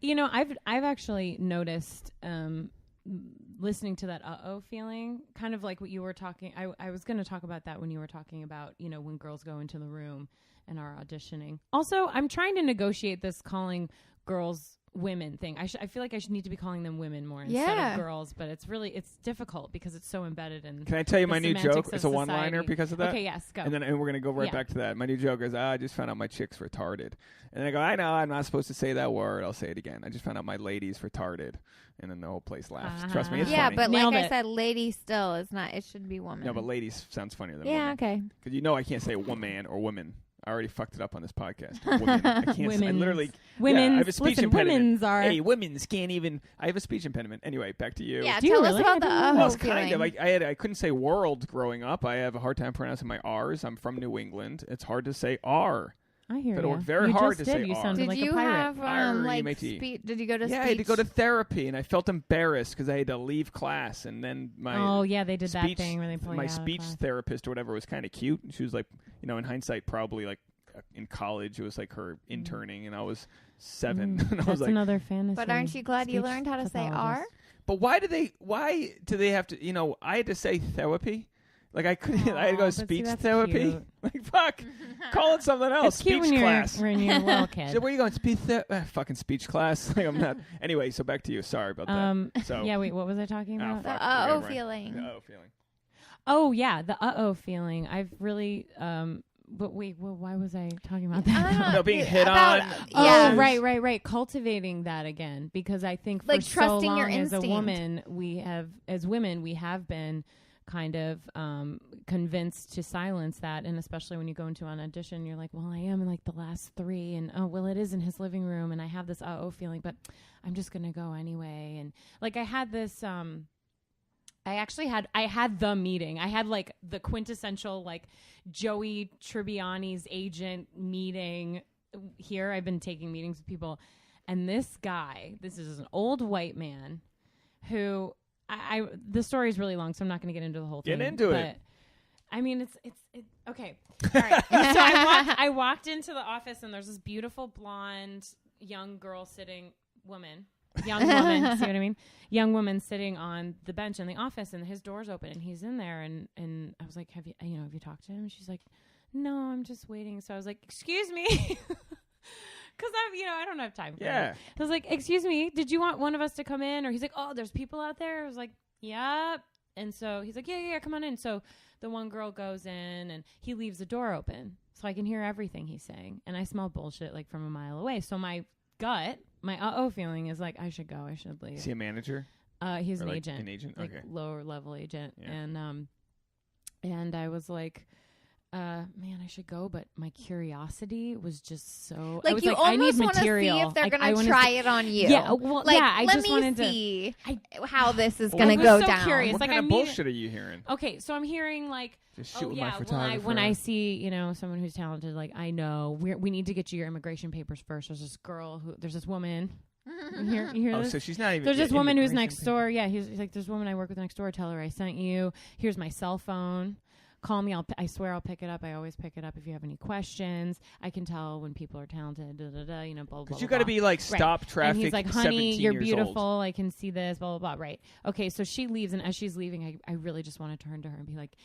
I've actually noticed listening to that feeling, kind of like what you were talking. I was going to talk about that when you were talking about when girls go into the room and are auditioning. Also, I'm trying to negotiate this calling girls women thing. I feel like I should need to be calling them women more instead of girls, but it's difficult because it's so embedded in. Can I tell you my new joke? It's a society. one-liner because of that. Okay, yes, go. And we're gonna go right back to that. My new joke is, I just found out my chick's retarded, and I go, I know I'm not supposed to say that word. I'll say it again. I just found out my lady's retarded, and then the whole place laughs. Trust me, it's funny. But Nailed like it. I said, lady still is not. It should be woman. No, but ladies sounds funnier than yeah, woman. okay. Because I can't say woman or woman. I already fucked it up on this podcast. Women. I can't. I literally. Women's. I have a speech impediment. Women's are. Hey, women's can't even. I have a speech impediment. Anyway, back to you. Yeah, Do you tell really? us about the Well, it's feeling. kind of. I couldn't say world growing up. I have a hard time pronouncing my R's. I'm from New England. It's hard to say R. I hear But you. it worked very you hard just to did. say You R. sounded Did like you a pirate. have R-E-M-A-T. Did you go to Yeah, speech? I had to go to therapy, and I felt embarrassed because I had to leave class, and then my Oh yeah, they did speech, that thing where they pull you my out of speech class. therapist or whatever was kind of cute. She was like, in hindsight, probably like in college, it was like her interning, and I was 7. And I was That's like, another fantasy. But aren't you glad you Speech learned how to say R? pathologist. but why do they have to? I had to say therapy. Like I couldn't. I had to go to But see, speech that's therapy. cute. Like fuck, call it something else. It's cute Speech class. when you're a little kid. So where are you going? Fucking speech class. Like I'm not. Anyway, so back to you. Sorry about that. So yeah, wait, what was I talking about? fuck, The okay, right. feeling. The feeling. Oh yeah, the feeling. I've really but wait, well, why was I talking about that? No, being hit about- on. Yeah. Oh, right. Cultivating that again, because I think for Like so trusting long your as a instinct. woman, as women, we have been kind of convinced to silence that, and especially when you go into an audition, you're like, well, I am in like the last 3, and it is in his living room, and I have this feeling, but I'm just gonna go anyway, and like I had this. I had the meeting. I had like the quintessential like Joey Tribbiani's agent meeting here. I've been taking meetings with people, and this is an old white man who the story is really long, so I'm not going to get into the whole thing. Get into it. I mean, it's okay. All right. So I walked into the office, and there's this beautiful blonde young woman, see what I mean? Young woman sitting on the bench in the office, and his door's open, and he's in there, and I was like, have you talked to him? And she's like, no, I'm just waiting. So I was like, excuse me. Cause I don't have time for that. I was like, excuse me, did you want one of us to come in? Or he's like, oh, there's people out there. I was like, yep. And so he's like, yeah, come on in. So the one girl goes in, and he leaves the door open so I can hear everything he's saying. And I smell bullshit like from a mile away. So my gut, my feeling is like I should go. I should leave. Is he a manager? He's an like agent. An agent. Like okay. lower level agent. Yeah. And I was like, man, I should go, but my curiosity was just so like I was you like, almost want to see if they're gonna try it on you. Yeah, well, like, yeah. I let just me wanted see to how this is I gonna was go so down. curious. What like, kind of bullshit are you hearing? Okay, so I'm hearing like, Just shoot with my well, photographer. when I see someone who's talented, like I know we need to get you your immigration papers first. There's this girl there's this woman. You hear this? So she's not even. There's this woman who's next door. Yeah, he's like, there's a woman I work with next door. Tell her I sent you. Here's my cell phone. Call me. I swear I'll pick it up. I always pick it up if you have any questions. I can tell when people are talented. Blah, blah, blah. Because you got to be like stop traffic. And he's like, honey, you're beautiful. Old. I can see this. Blah blah blah. Right. Okay. So she leaves, and as she's leaving, I really just want to turn to her and be like,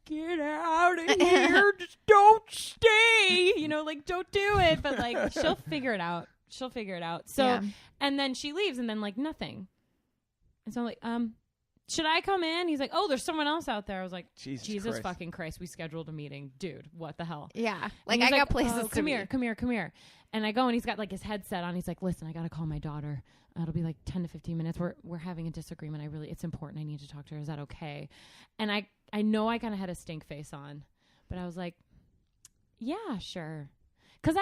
get out of here. Just don't stay. Like don't do it. But like she'll figure it out. So, and then she leaves, and then like nothing. And so I'm like, should I come in? He's like, oh, there's someone else out there. I was like, Jesus fucking Christ. We scheduled a meeting. Dude, what the hell? Yeah. Like I got places to come here. And I go, and he's got like his headset on. He's like, listen, I got to call my daughter. It'll be like 10 to 15 minutes. We're having a disagreement. It's important. I need to talk to her. Is that okay? And I know I kind of had a stink face on, but I was like, yeah, sure. Because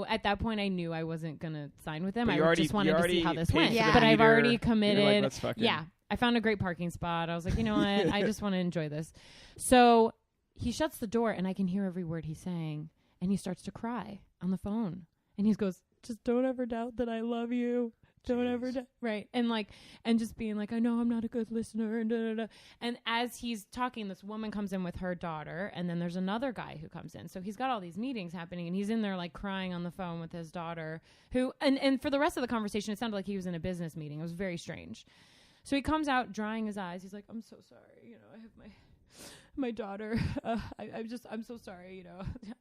at that point I wasn't going to sign with them. I just wanted to see how this went. Yeah. But I've already committed. Like, let's fucking I found a great parking spot. I was like, you know what? I just want to enjoy this. So he shuts the door, and I can hear every word he's saying. And he starts to cry on the phone. And he goes, just don't ever doubt that I love you. Don't ever doubt. Right. And just being like, I know I'm not a good listener. And, da, da, da. And as he's talking, this woman comes in with her daughter. And then there's another guy who comes in. So he's got all these meetings happening. And he's in there like crying on the phone with his daughter. And for the rest of the conversation, it sounded like he was in a business meeting. It was very strange. So he comes out drying his eyes. He's like, I'm so sorry. I have my daughter. I'm so sorry.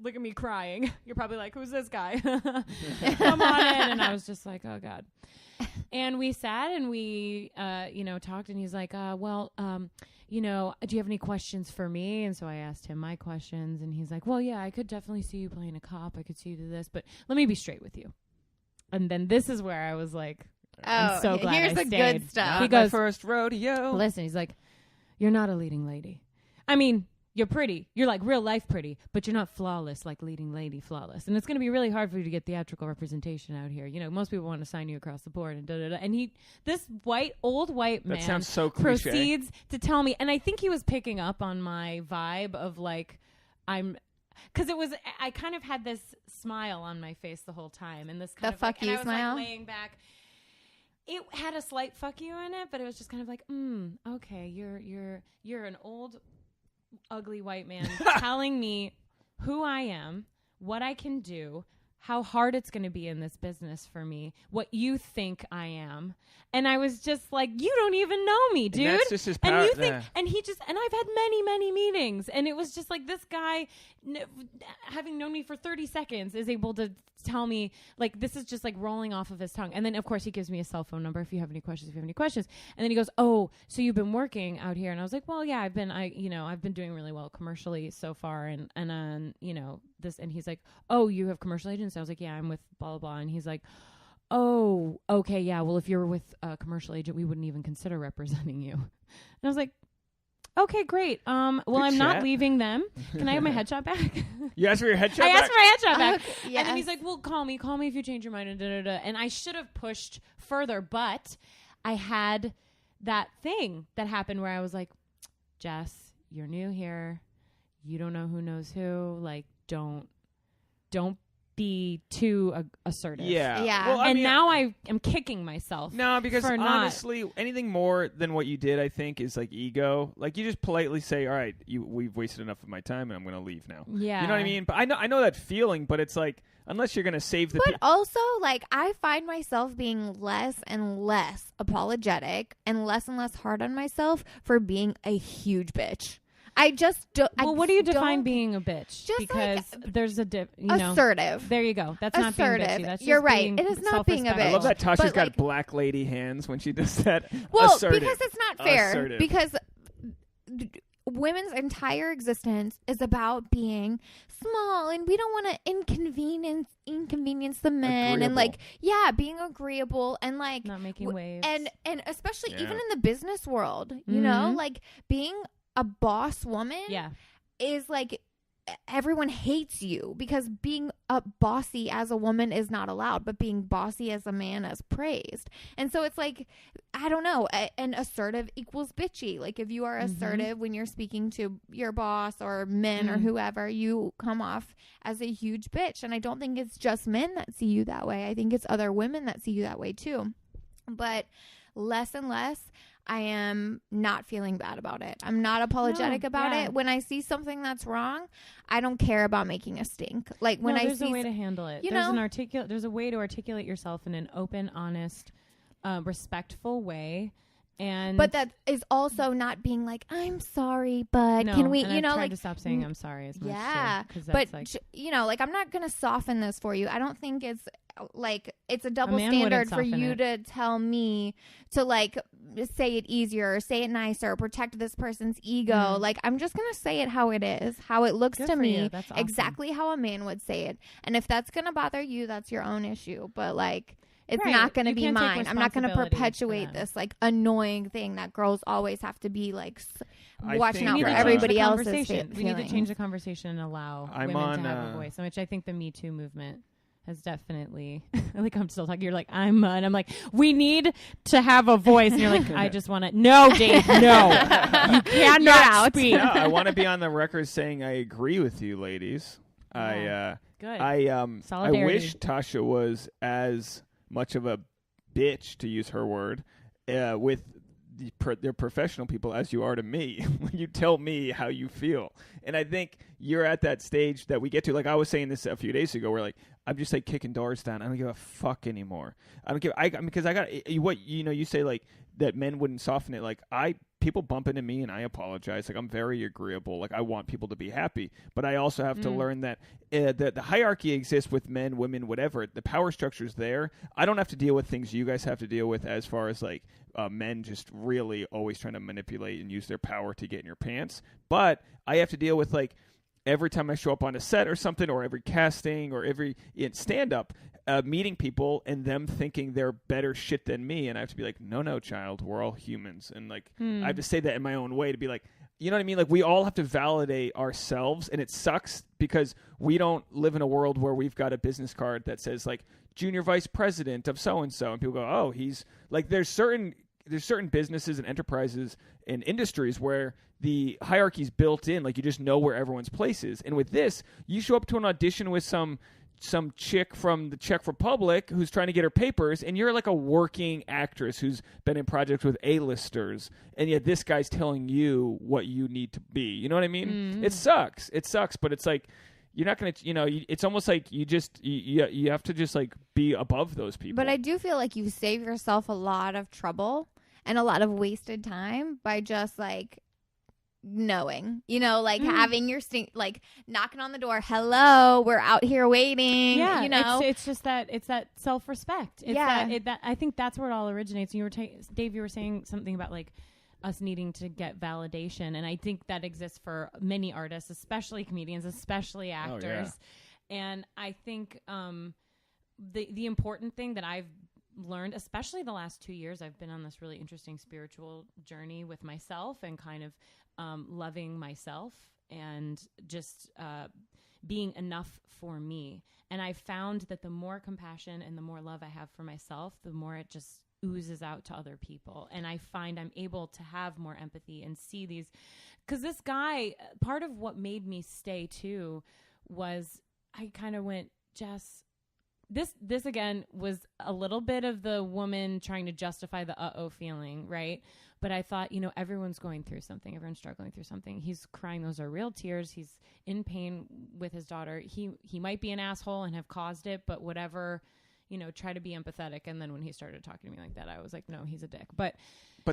Look at me crying. You're probably like, who's this guy? Come on in. And I was just like, oh God. And we sat and we, talked, and he's like, do you have any questions for me? And so I asked him my questions, and he's like, well, yeah, I could definitely see you playing a cop. I could see you do this, but let me be straight with you. And then this is where I was like, I'm so glad here's I the stayed. good stuff. He goes, first rodeo. Listen, he's like, you're not a leading lady. I mean, you're pretty. You're like real life pretty, but you're not flawless like leading lady flawless. And it's going to be really hard for you to get theatrical representation out here. Most people want to sign you across the board and da-da-da. And this old white man that sounds so cliche. Proceeds to tell me, and I think he was picking up on my vibe of like, because I kind of had this smile on my face the whole time, and this kind of fuck you and I was smile, like laying back. It had a slight fuck you in it, but it was just kind of like, okay, you're an old, ugly white man telling me who I am, what I can do, how hard it's going to be in this business for me, what you think I am. And I was just like, you don't even know me, dude. And that's just his power. And you think, and I've had many, many meetings, and it was just like this guy, having known me for 30 seconds, is able to tell me, like, this is just like rolling off of his tongue. And then of course he gives me a cell phone number if you have any questions. And then he goes, oh, so you've been working out here? And I was like, well, yeah, I've been doing really well commercially so far, and this. And he's like, oh, you have commercial agents? I was like, yeah, I'm with blah blah blah. And he's like, oh, okay, yeah, well, if you're with a commercial agent, we wouldn't even consider representing you. And I was like, okay, great. Well, I'm not leaving them. Can I have my headshot back? You asked for your headshot back? I asked for my headshot back. Yes. And then he's like, well, call me if you change your mind. And I should have pushed further, but I had that thing that happened where I was like, Jess, you're new here. You don't know who knows who. Like, don't be too assertive. Yeah. Well, now I am kicking myself. No, because honestly, anything more than what you did, I think, is like ego. Like, you just politely say, all right, we've wasted enough of my time and I'm going to leave now. Yeah. You know what I mean? But I know that feeling, but it's like, unless you're going to save the... But also, like, I find myself being less and less apologetic and less hard on myself for being a huge bitch. I just don't. Well, what do you define being a bitch? Just because like, there's assertive. There you go. That's assertive. not being bitchy. That's just You're right. Being it is not being a bitch. I love that Tasha's got like, black lady hands when she does that. Well, assertive. because it's not fair. Assertive. Because women's entire existence is about being small, and we don't want to inconvenience the men, and like, being agreeable and like not making waves, and especially even in the business world, you know, like being a boss woman is like, everyone hates you because being a bossy as a woman is not allowed, but being bossy as a man is praised. And so it's like, I don't know, and assertive equals bitchy. Like if you are assertive when you're speaking to your boss or men or whoever, you come off as a huge bitch. And I don't think it's just men that see you that way. I think it's other women that see you that way too. But less and less, I am not feeling bad about it. I'm not apologetic about it. When I see something that's wrong, I don't care about making a stink. Like when there's a way to handle it. There's a way to articulate yourself in an open, honest, respectful way. But that is also not being like, I'm sorry, but can we, I've tried to stop saying I'm sorry as much. Yeah. But like, like, I'm not going to soften this for you. I don't think it's like, it's a double standard for you to tell me to like say it easier or say it nicer or protect this person's ego. Like, I'm just going to say it how it is, how it looks to me, awesome. Exactly how a man would say it. And if that's going to bother you, that's your own issue. But like, it's not going to be mine. I'm not going to perpetuate this like annoying thing that girls always have to be like watching out for everybody else's feelings. We need to change the conversation and allow women to have a voice, which I think the Me Too movement has definitely. Like I'm still talking. You're like and I'm like, we need to have a voice, and you're like, I just want to. No, Dave, no, you cannot speak. No, I want to be on the record saying I agree with you, ladies. Good. I wish Tasha was as much of a bitch, to use her word, with the professional people as you are to me when you tell me how you feel. And I think you're at that stage that we get to. Like I was saying this a few days ago, where like I'm just like kicking doors down. I don't give a fuck anymore. I don't give. Because I got what you say like that men wouldn't soften it. Like people bump into me and I apologize. Like I'm very agreeable. Like I want people to be happy, but I also have to learn that the hierarchy exists with men, women, whatever. The power structure's there. I don't have to deal with things you guys have to deal with as far as like men just really always trying to manipulate and use their power to get in your pants. But I have to deal with like every time I show up on a set or something, or every casting or every stand-up, meeting people and them thinking they're better shit than me. And I have to be like, no, child, we're all humans. And like, I have to say that in my own way to be like, you know what I mean? Like we all have to validate ourselves, and it sucks because we don't live in a world where we've got a business card that says like junior vice president of so-and-so. And people go, oh, he's like, there's certain businesses and enterprises and industries where the hierarchy's built in, like you just know where everyone's place is. And with this, you show up to an audition with some chick from the Czech Republic who's trying to get her papers, and you're like a working actress who's been in projects with A-listers, and yet this guy's telling you what you need to be. You know what I mean? Mm-hmm. It sucks, but it's like you're not going to, it's almost like you have to just like be above those people. But I do feel like you save yourself a lot of trouble and a lot of wasted time by just like knowing, like having your like knocking on the door, hello, we're out here waiting. It's just that it's that self-respect. That I think that's where it all originates. And Dave, you were saying something about like us needing to get validation, and I think that exists for many artists, especially comedians, especially actors. And I think the important thing that I've learned, especially the last 2 years, I've been on this really interesting spiritual journey with myself and kind of loving myself and just being enough for me. And I found that the more compassion and the more love I have for myself, the more it just oozes out to other people. And I find I'm able to have more empathy and see these, because this guy, part of what made me stay too was I kind of went, Jess, this again was a little bit of the woman trying to justify the feeling, right? But I thought, everyone's going through something. Everyone's struggling through something. He's crying. Those are real tears. He's in pain with his daughter. He might be an asshole and have caused it, but whatever, try to be empathetic. And then when he started talking to me like that, I was like, no, he's a dick. But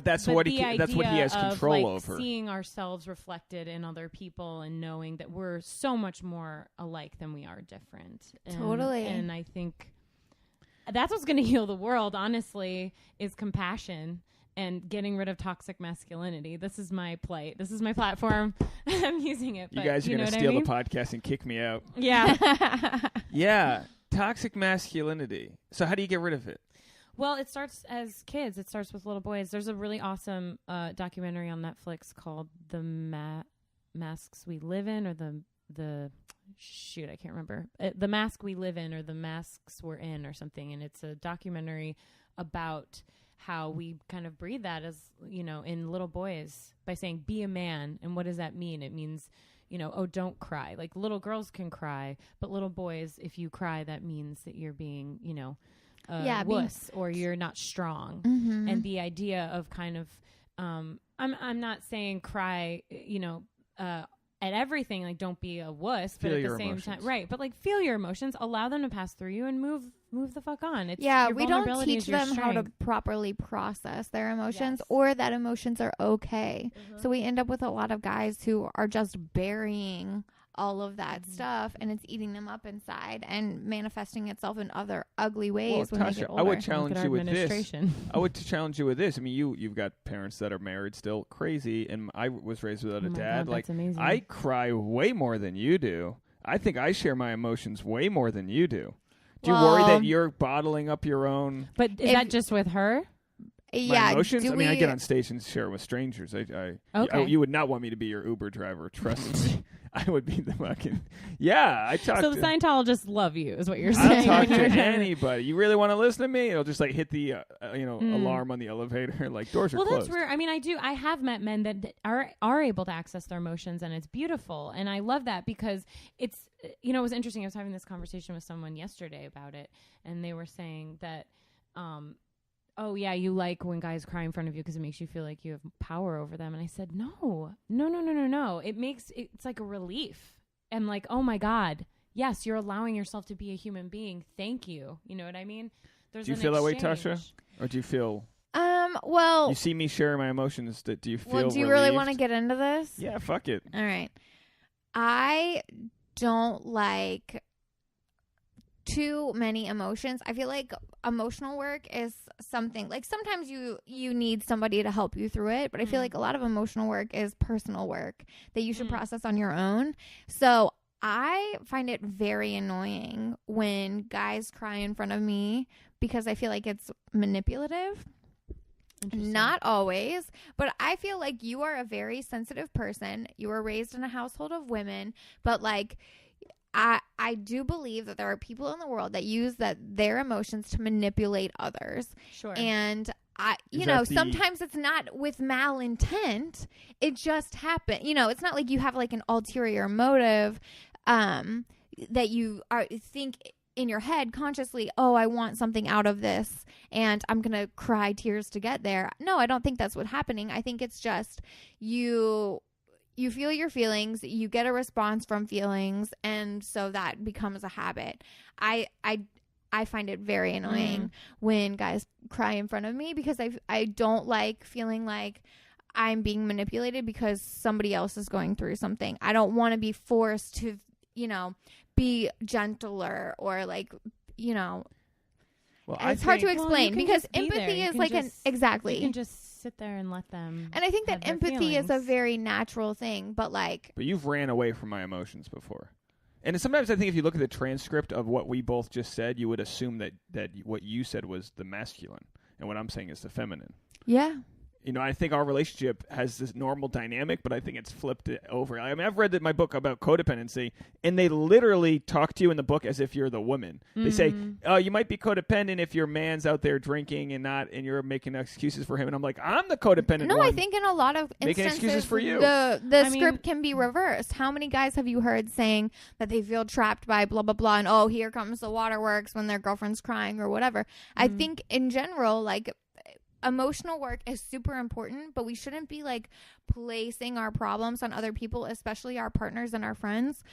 that's what he has control over. Seeing ourselves reflected in other people and knowing that we're so much more alike than we are different. Totally. And I think that's what's going to heal the world, honestly, is compassion and getting rid of toxic masculinity. This is my plight. This is my platform. I'm using it. You guys are going to steal the podcast and kick me out. Yeah. Yeah. Toxic masculinity. So how do you get rid of it? Well, it starts as kids. It starts with little boys. There's a really awesome documentary on Netflix called The Masks We Live In, or the shoot, I can't remember. The Mask We Live In, or The Masks We're In, or something. And it's a documentary about how we kind of breed that, as, you know, in little boys by saying, be a man. And what does that mean? It means, you know, oh, don't cry. Like, little girls can cry, but little boys, if you cry, that means that you're being, you know, wuss, or you're not strong. Mm-hmm. And the idea of kind of, I'm not saying cry, you know, at everything, like, don't be a wuss, but at the same time, right? But like, feel your emotions, allow them to pass through you, and move the fuck on. It's, we don't teach them how to properly process their emotions, or that emotions are okay. Mm-hmm. So we end up with a lot of guys who are just burying all of that stuff, and it's eating them up inside and manifesting itself in other ugly ways when Tasha, they get older. I would challenge you with this. I would challenge you with this. I mean, you've got parents that are married still, crazy, and I was raised without a dad. God, like, amazing. I cry way more than you do. I think I share my emotions way more than you do. Do you worry that you're bottling up your own? But is that just with her? Yeah, emotions. I mean, I get on stage and share with strangers. You would not want me to be your Uber driver. Trust me. I would be the fucking I talk. So the Scientologists love you, is what you're saying. I'll talk to anybody. You really want to listen to me? It'll just like hit the alarm on the elevator, like doors are closed. Well, that's where I have met men that are able to access their emotions, and it's beautiful, and I love that, because it's, you know, it was interesting. I was having this conversation with someone yesterday about it, and they were saying that, oh yeah, you like when guys cry in front of you because it makes you feel like you have power over them. And I said, no. It's like a relief. I'm like, oh my God, yes, you're allowing yourself to be a human being. Thank you. You know what I mean? Do you feel that way, Tasha? Or do you feel... well... You see me sharing my emotions. Do you feel Well, do you relieved? really want to get into this? Yeah, fuck it. All right. I don't like too many emotions. I feel like emotional work is something, like, sometimes you need somebody to help you through it, but I feel like a lot of emotional work is personal work that you should process on your own. So I find it very annoying when guys cry in front of me, because I feel like it's manipulative. Not always, but I feel like you are a very sensitive person. You were raised in a household of women, but like, I do believe that there are people in the world that use their emotions to manipulate others. Sure. And sometimes it's not with malintent. It just happened. You know, it's not like you have like an ulterior motive, that you think in your head consciously, oh, I want something out of this and I'm going to cry tears to get there. No, I don't think that's what's happening. I think it's just you feel your feelings, you get a response from feelings, and so that becomes a habit. I find it very annoying when guys cry in front of me, because I don't like feeling like I'm being manipulated because somebody else is going through something. I don't want to be forced to, you know, be gentler or like, you know. Well, it's hard to explain, because empathy is like exactly. You can just sit there and let them. And I think that empathy is a very natural thing, but like. But you've ran away from my emotions before. And sometimes I think if you look at the transcript of what we both just said, you would assume that what you said was the masculine and what I'm saying is the feminine. Yeah. You know, I think our relationship has this normal dynamic, but I think it's flipped it over. I mean, I've read my book about codependency, and they literally talk to you in the book as if you're the woman. They say, oh, you might be codependent if your man's out there drinking and you're making excuses for him. And I'm like, I'm the codependent one. I think in a lot of making instances, excuses for you. The script can be reversed. How many guys have you heard saying that they feel trapped by blah, blah, blah, and oh, here comes the waterworks when their girlfriend's crying or whatever. I think in general, like, emotional work is super important, but we shouldn't be like placing our problems on other people, especially our partners and our friends,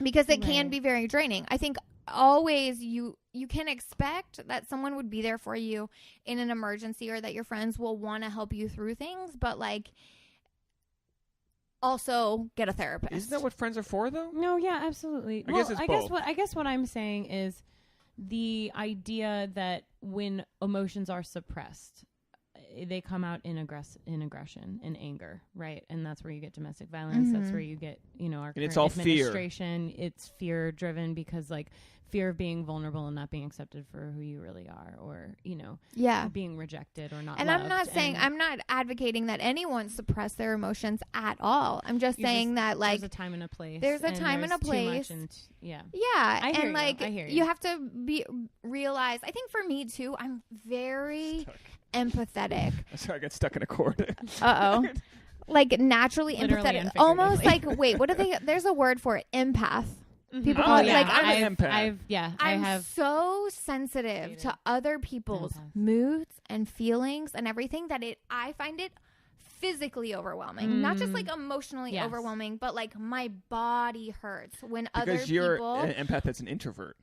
because it can be very draining. I think always you can expect that someone would be there for you in an emergency, or that your friends will want to help you through things, but like, also get a therapist. Isn't that what friends are for, though? No, yeah, absolutely. I guess what I'm saying is the idea that when emotions are suppressed, they come out in aggression and anger, right? And that's where you get domestic violence. That's where you get, our and it's all administration. Fear. It's fear driven because like fear of being vulnerable and not being accepted for who you really are, or being rejected or not. And loved. I'm not saying, I'm not advocating that anyone suppress their emotions at all. I'm just saying that like there's a time and a place. There's a time and a place. You have to realize. I think for me too, I'm very empathetic. Sorry, I got stuck in a cord. Like naturally empathetic. Almost like wait, what do they? There's a word for it. Empath. People call it like I'm an empath. I'm so sensitive to other people's moods and feelings and everything that I find it physically overwhelming. Not just like emotionally overwhelming, but like my body hurts when other people. Because you're an empath that's an introvert.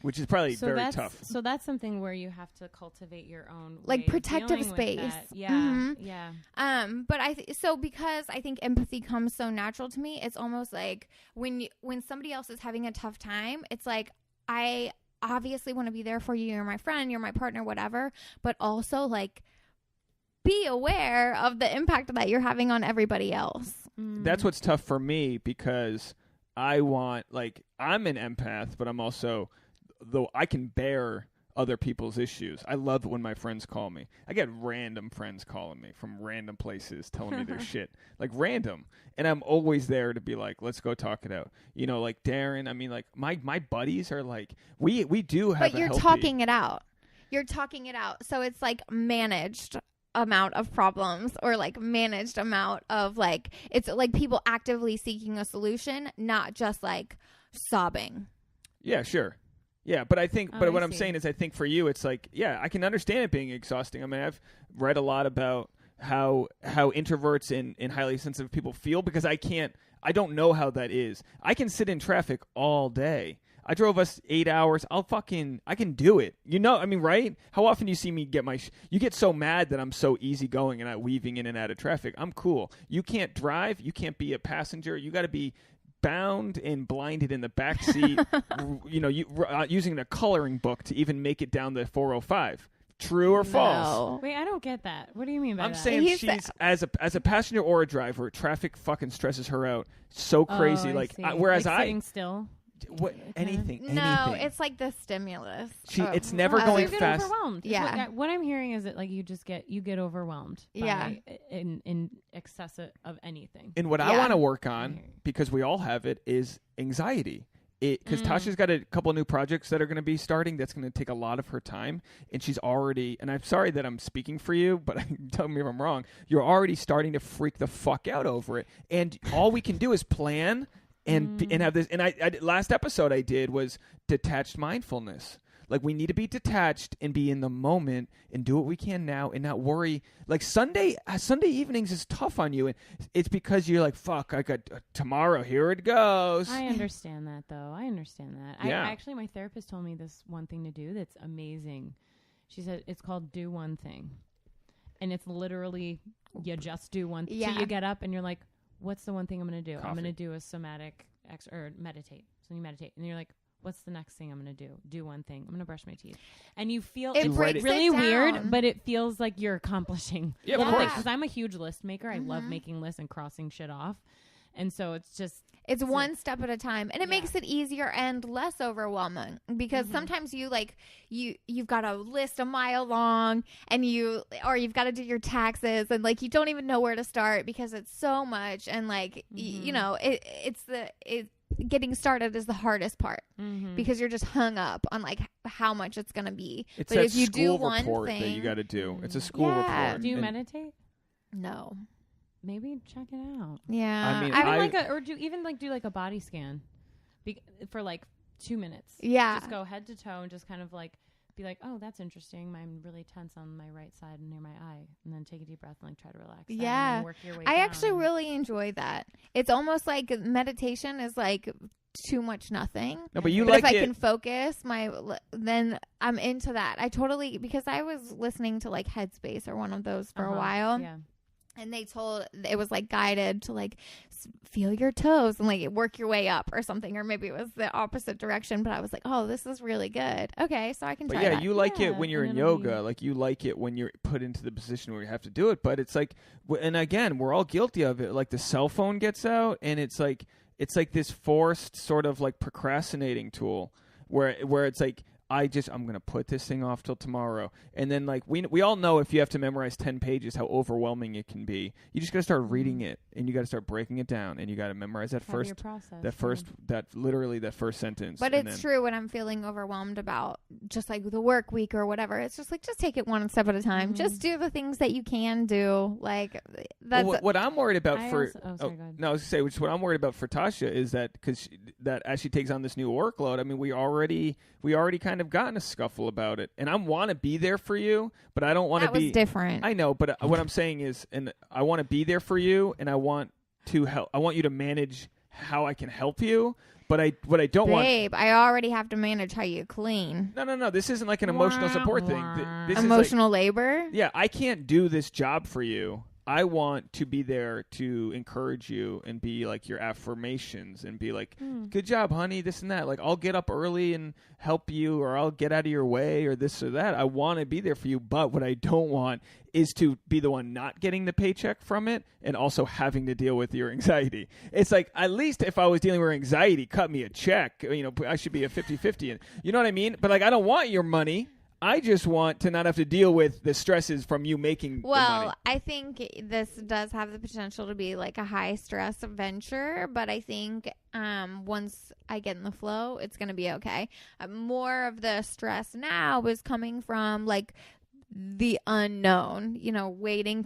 Which is probably very tough. So that's something where you have to cultivate your own like protective space. Yeah. But because I think empathy comes so natural to me, it's almost like when somebody else is having a tough time, it's like I obviously want to be there for you. You're my friend, you're my partner, whatever. But also like be aware of the impact that you're having on everybody else. That's what's tough for me because I'm an empath, but I'm also. Though I can bear other people's issues. I love it when my friends call me. I get random friends calling me from random places telling me their shit. Like random. And I'm always there to be like, let's go talk it out. Like Darren, I mean like my buddies are like we do have But you're talking it out. You're talking it out. So it's like managed amount of problems or like managed amount of like it's like people actively seeking a solution, not just like sobbing. Yeah, sure. Yeah, but I think, what I'm saying is I think for you, it's like, I can understand it being exhausting. I mean, I've read a lot about how introverts and highly sensitive people feel because I don't know how that is. I can sit in traffic all day. I drove us 8 hours. I can do it. I mean, right? How often do you see me get you get so mad that I'm so easygoing and I'm weaving in and out of traffic. I'm cool. You can't drive. You can't be a passenger. You got to be bound and blinded in the back seat, using a coloring book to even make it down the 405. True or false? Wait, I don't get that. What do you mean by that? I'm saying she's as a passenger or a driver, traffic fucking stresses her out so crazy. Whereas sitting still. Anything. No, it's like the stimulus. It's never going fast. Overwhelmed. Yeah. What I'm hearing is that like you get overwhelmed. In excess of anything. And what I want to work on, because we all have it, is anxiety. Because Tasha's got a couple of new projects that are going to be starting. That's going to take a lot of her time, and she's already. And I'm sorry that I'm speaking for you, but tell me if I'm wrong. You're already starting to freak the fuck out over it, and all we can do is plan. And have this, and I last episode I did was detached mindfulness. Like we need to be detached and be in the moment and do what we can now and not worry. Like Sunday evenings is tough on you, and it's because you're like, fuck, I got tomorrow. Here it goes. I understand that though. Yeah. Actually, my therapist told me this one thing to do that's amazing. She said it's called do one thing, and it's literally you just do one thing. So you get up and you're like, what's the one thing I'm going to do? Coffee. I'm going to do a somatic or meditate. So you meditate. And you're like, what's the next thing I'm going to do? Do one thing. I'm going to brush my teeth. And you feel it's really weird, but it feels like you're accomplishing. Yeah, of course. Because I'm a huge list maker. I love making lists and crossing shit off. And so it's just... It's one step at a time, and it makes it easier and less overwhelming because sometimes you've got a list a mile long, and you've got to do your taxes, and like you don't even know where to start because it's so much, and like it's getting started is the hardest part because you're just hung up on like how much it's gonna be. It's but that if you school do one report thing, that you got to do. It's a school report. Do you meditate? No. Maybe check it out. Yeah, I mean, do like a body scan, for like 2 minutes. Yeah, just go head to toe and just kind of like be like, oh, that's interesting. I'm really tense on my right side near my eye, and then take a deep breath and like try to relax. Yeah, and work your way I down. actually really enjoy that. It's almost like meditation is like too much nothing. No, but you but like if it. I can focus then I'm into that. I totally because I was listening to like Headspace or one of those for a while. Yeah. And it was like guided to like feel your toes and like work your way up or something, or maybe it was the opposite direction. But I was like, oh, this is really good. Okay, so I can try that. Yeah, you like it when you're in yoga, like you like it when you're put into the position where you have to do it. But it's like, and again, we're all guilty of it. Like the cell phone gets out, and it's like this forced sort of like procrastinating tool where it's like, I'm going to put this thing off till tomorrow. And then, like, we all know if you have to memorize 10 pages, how overwhelming it can be. You just got to start reading it, and you got to start breaking it down, and you got to memorize that first sentence. But it's true when I'm feeling overwhelmed about just, like, the work week or whatever. It's just, like, just take it one step at a time. Just do the things that you can do. Like, that's... Well, what I'm worried about I was going to say, what I'm worried about for Tasha is that, because that as she takes on this new workload, I mean, we already kind of gotten a scuffle about it, and I want to be there for you, but I don't want to be. That was different. I know, but what I'm saying is, and I want to be there for you, and I want to help. I want you to manage how I can help you, but what I don't want. Babe, I already have to manage how you clean. No. This isn't like an emotional support thing. This emotional is like, labor. Yeah, I can't do this job for you. I want to be there to encourage you and be like your affirmations and be like, good job, honey, this and that. Like, I'll get up early and help you, or I'll get out of your way, or this or that. I want to be there for you. But what I don't want is to be the one not getting the paycheck from it and also having to deal with your anxiety. It's like, at least if I was dealing with anxiety, cut me a check. You know, I should be a 50-50. You know what I mean? But like, I don't want your money. I just want to not have to deal with the stresses from you making the money. Well, I think this does have the potential to be like a high stress venture, but I think once I get in the flow, it's going to be okay. More of the stress now is coming from like the unknown, you know, waiting,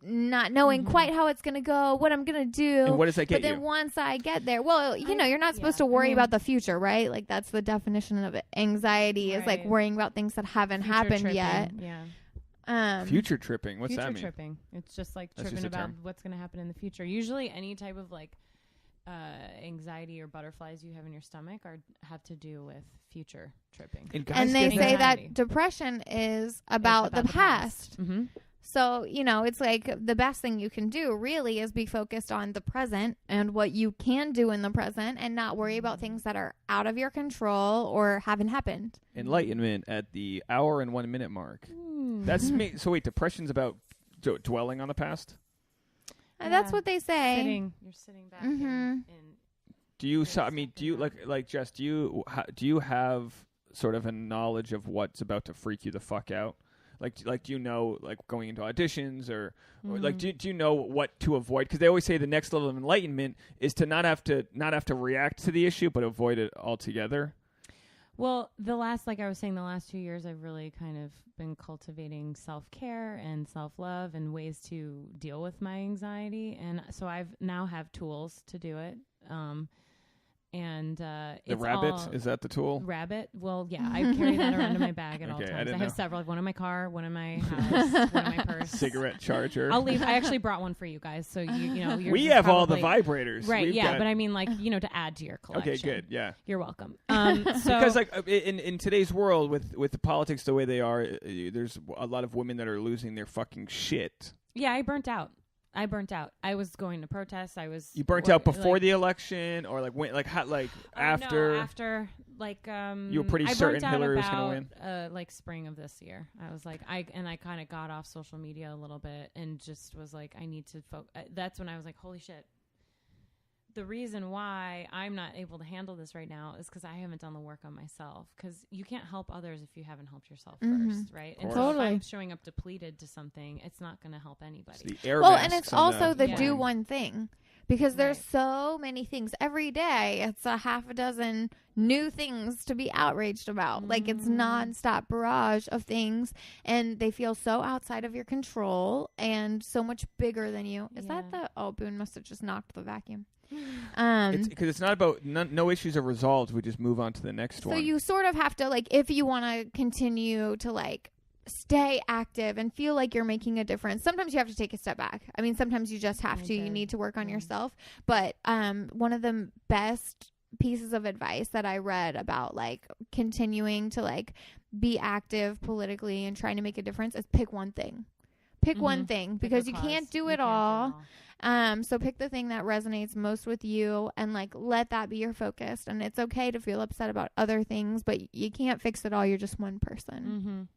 not knowing quite how it's going to go, what I'm going to do. And what does that get you? But then once I get there, well, you know, you're not supposed to worry about the future, right? Like, that's the definition of it. Anxiety is like worrying about things that haven't happened yet. Yeah. Future tripping. What's that mean? Future tripping. It's just like tripping about what's going to happen in the future. Usually any type of like anxiety or butterflies you have in your stomach have to do with future tripping. And they say that depression is about the past. Mm-hmm. So, you know, it's like the best thing you can do really is be focused on the present and what you can do in the present and not worry about things that are out of your control or haven't happened. Enlightenment at the hour and 1 minute mark. That's me. So wait, depression's about dwelling on the past? That's what they say. You're sitting back and do you, do you like Jess, do you have sort of a knowledge of what's about to freak you the fuck out? Like, do you know, like, going into auditions or like, do you know what to avoid? Because they always say the next level of enlightenment is to not have to react to the issue, but avoid it altogether. Well, like I was saying, the last 2 years, I've really kind of been cultivating self-care and self-love and ways to deal with my anxiety. And so I've now have tools to do it. And the rabbit, is that the tool? Rabbit? Well, yeah, I carry that around in my bag at all times. I have several. One in my car, one in my house, one in my purse. Cigarette charger. I'll leave. I actually brought one for you guys, so you know. We have all the vibrators, right? But I mean, like, you know, to add to your collection. Okay, good. Yeah, you're welcome. Because like in today's world, with the politics the way they are, there's a lot of women that are losing their fucking shit. Yeah, I burnt out. I was going to protest. You burnt out before the election, or after? No, after you were pretty certain Hillary was going to win. Like spring of this year, I was like, I kind of got off social media a little bit and just was like, I need to focus. That's when I was like, holy shit. The reason why I'm not able to handle this right now is because I haven't done the work on myself. Because you can't help others if you haven't helped yourself first, right? And so if I'm showing up depleted to something, it's not going to help anybody. And it's also the do one thing. Because there's so many things. Every day, it's a half a dozen new things to be outraged about. Like, it's nonstop barrage of things. And they feel so outside of your control and so much bigger than you. Is that the... Oh, Boone must have just knocked the vacuum. Because it's not about no issues are resolved. We just move on to the next one. So you sort of have to, like, if you want to continue to, like, stay active and feel like you're making a difference, sometimes you have to take a step back. I mean, sometimes you just have to. You need to work on yourself. But one of the best pieces of advice that I read about, like, continuing to, like, be active politically and trying to make a difference is pick one thing. Pick one thing, because you can't do it all. So pick the thing that resonates most with you and like let that be your focus. And it's okay to feel upset about other things, but you can't fix it all. You're just one person.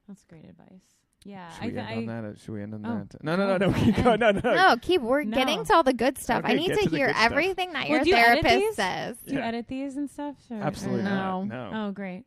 That's great advice. Yeah. Should we end on that? Should we end on that? No. Keep going. No, we're getting to all the good stuff. Okay, I need to hear everything that your do you therapist says. Do you edit these and stuff? Absolutely not. No. Oh, great.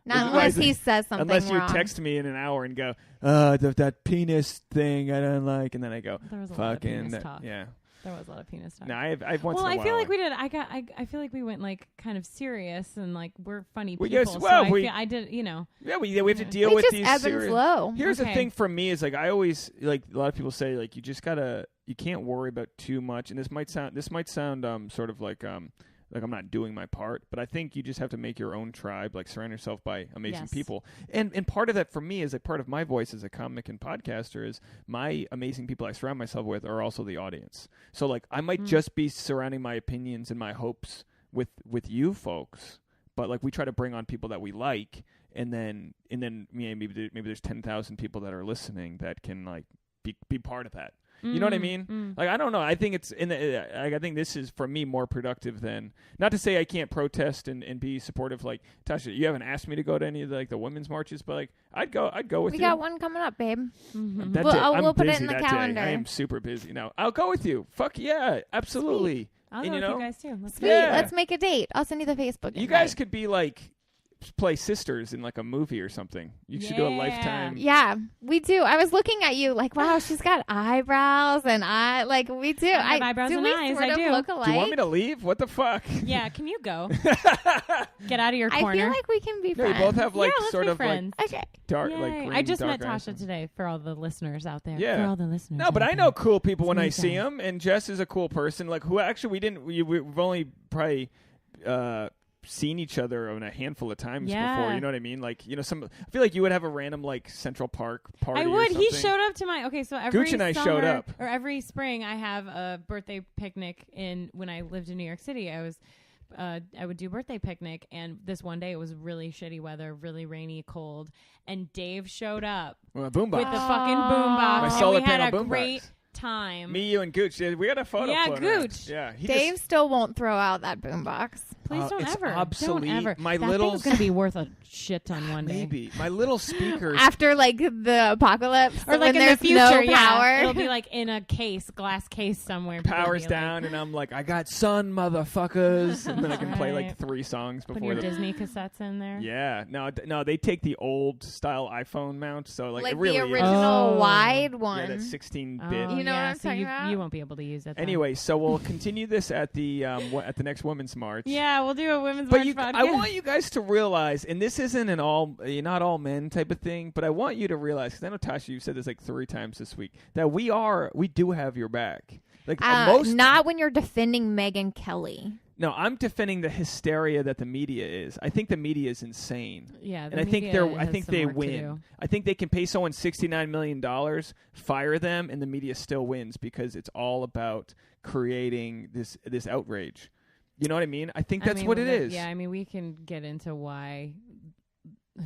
Not unless he says something Unless you wrong. text me in an hour and go, that penis thing I don't like, and then I go, there was a fucking lot of penis talk. Yeah. There was a lot of penis talk. No, I've once in a while. I feel like we did. I feel like we went like kind of serious and like we're funny people. Yes, well, I did. You know. Yeah, we have to deal with these ebb serious. And flow. Here's the thing for me is like I always like a lot of people say like you can't worry about too much, and this might sound sort of like I'm not doing my part, but I think you just have to make your own tribe, like surround yourself by amazing people. And part of that for me is like part of my voice as a comic and podcaster is my amazing people I surround myself with are also the audience. So like I might just be surrounding my opinions and my hopes with you folks, but like we try to bring on people that we like, and then maybe there's 10,000 people that are listening that can like be part of that. You know what I mean? Like, I don't know. I think it's I think this is for me more productive than, not to say I can't protest and be supportive. Like Tasha, you haven't asked me to go to any of the women's marches, but like I'd go with you. We got one coming up, babe. We'll put it in the calendar. I am super busy now. I'll go with you. Fuck yeah, absolutely. Sweet. I'll go with you guys too. Sweet. Let's make a date. I'll send you the Facebook. You guys could be like play sisters in like a movie or something. You should do a Lifetime. Yeah, we do. I was looking at you like, wow, she's got eyebrows and we do. I have eyebrows and eyes. I do. Look alike? Do you want me to leave? What the fuck? Yeah, can you go? Get out of your corner. I feel like we can be friends. We both have like sort of friends. like dark, Yay. like green, I just met dark Tasha today for all the listeners out there. Yeah. For all the listeners. No, but I know cool people when I see them. them, and Jess is a cool person. Like who actually we've only probably seen each other in a handful of times before. You know what I mean? Like, you know, I feel like you would have a random like Central Park party. I would. Or He showed up to my so every Gooch and I summer, showed up. Or every spring I have a birthday picnic when I lived in New York City. I would do birthday picnic, and this one day it was really shitty weather, really rainy, cold, and Dave showed up with the fucking boombox. My solar and we had panel a boombox. Great time. Me, you, and Gooch. We got a photo. Yeah, Gooch. Yeah, Dave still won't throw out that boombox. Please don't it's ever. Obsolete. Don't ever. My that little thing's gonna be worth a shit ton one day. Maybe my little speakers after like the apocalypse, or like when in the future, no power. It'll be like in a glass case somewhere. Powers down, and I'm like, I got sun, motherfuckers, and then I can play like 3 songs before put your Disney cassettes in there. Yeah, no, they take the old style iPhone mount, so like it really the original is. wide one. Yeah, that 16-bit. You know what I'm talking about? You won't be able to use it. Anyway, so we'll continue this at the next Women's March. Yeah, we'll do a Women's But March podcast. I want you guys to realize, and this isn't an not all men type of thing, but I want you to realize, because I know Tasha, you've said this like 3 times this week, that we do have your back. Like not when you're defending Megyn Kelly. No, I'm defending the hysteria that the media is. I think the media is insane. Yeah, and I think they win. I think they can pay someone $69 million, fire them, and the media still wins because it's all about creating this outrage. You know what I mean? I think that's what it is. Yeah, I mean, we can get into why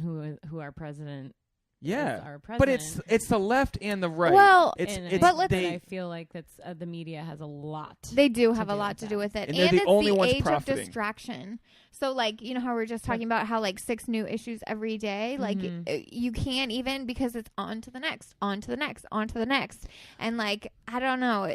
who our president. Yeah, our president. But it's the left and the right. Well, I feel like that's the media has a lot. They do have a lot to do with it, and it's the only the ones age profiting. of distraction. So, like, you know how we're just talking about how like 6 new issues every day. Like, you can't even, because it's on to the next, on to the next, on to the next, and like I don't know.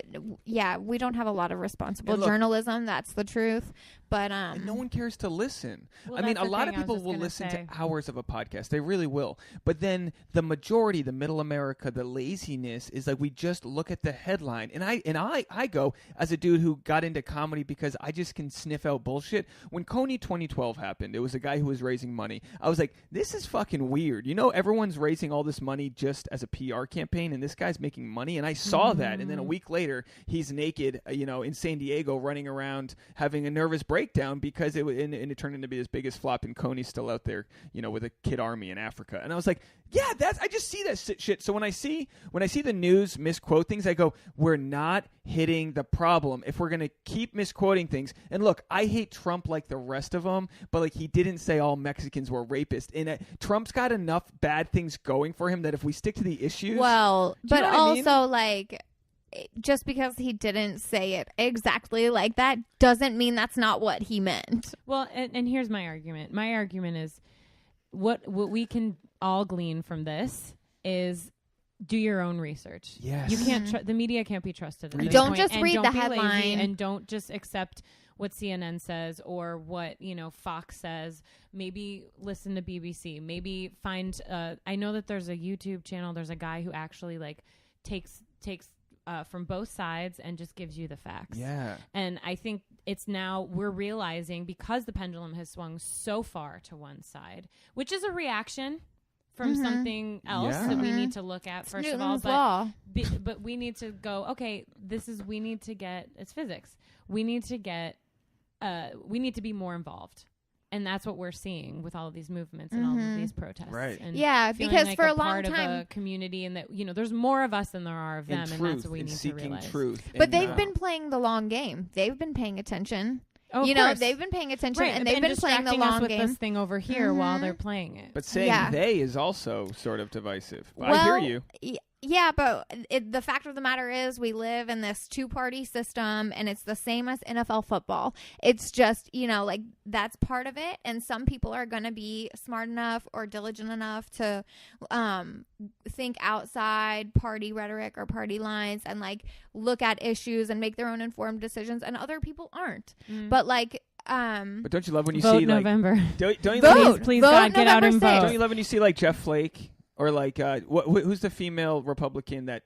We don't have a lot of responsible journalism. That's the truth. But and no one cares to listen. Well, I mean, a lot of people will listen to hours of a podcast. They really will. But then the majority, the middle America, the laziness is like we just look at the headline. And I go as a dude who got into comedy because I just can sniff out bullshit. When Coney 2012 happened, it was a guy who was raising money. I was like, this is fucking weird. You know, everyone's raising all this money just as a PR campaign, and this guy's making money. And I saw that. And then a week later, he's naked, in San Diego, running around having a nervous breakdown because it turned into be his biggest flop, and Coney's still out there, with a kid army in Africa. And I was like, yeah, Yeah, I just see that shit. So when I see the news misquote things, I go, we're not hitting the problem if we're going to keep misquoting things. And look, I hate Trump like the rest of them, but like he didn't say all Mexicans were rapists. And Trump's got enough bad things going for him that if we stick to the issues. Well, but also like just because he didn't say it exactly like that doesn't mean that's not what he meant. Well, and here's my argument. My argument is what we can all glean from this is do your own research. Yes. You can't the media can't be trusted. Don't just read the headline and don't just accept what CNN says or what, Fox says. Maybe listen to BBC. Maybe find I know that there's a YouTube channel, there's a guy who actually like takes from both sides and just gives you the facts. Yeah. And I think it's now we're realizing because the pendulum has swung so far to one side, which is a reaction from something else that we need to look at first Newton's of all. law. But we need to go, okay, it's physics. We need to be more involved. And that's what we're seeing with all of these movements and all of these protests. Right. And yeah, because like for a long part time, of a community, and that there's more of us than there are of them, and that's what we need to realize. Truth. But they've been playing the long game. They've been paying attention. Oh, they've been paying attention, right. and they've been playing the long us with game. this thing over here while they're playing it. But saying they is also sort of divisive. Well, I hear you. Yeah, but the fact of the matter is we live in this two-party system, and it's the same as NFL football. It's just, like that's part of it, and some people are going to be smart enough or diligent enough to think outside party rhetoric or party lines and like look at issues and make their own informed decisions, and other people aren't. But like but don't you love when you vote see November. Like don't you vote, please vote God, get out and November 6th. vote. Don't you love when you see like Jeff Flake or like who's the female Republican that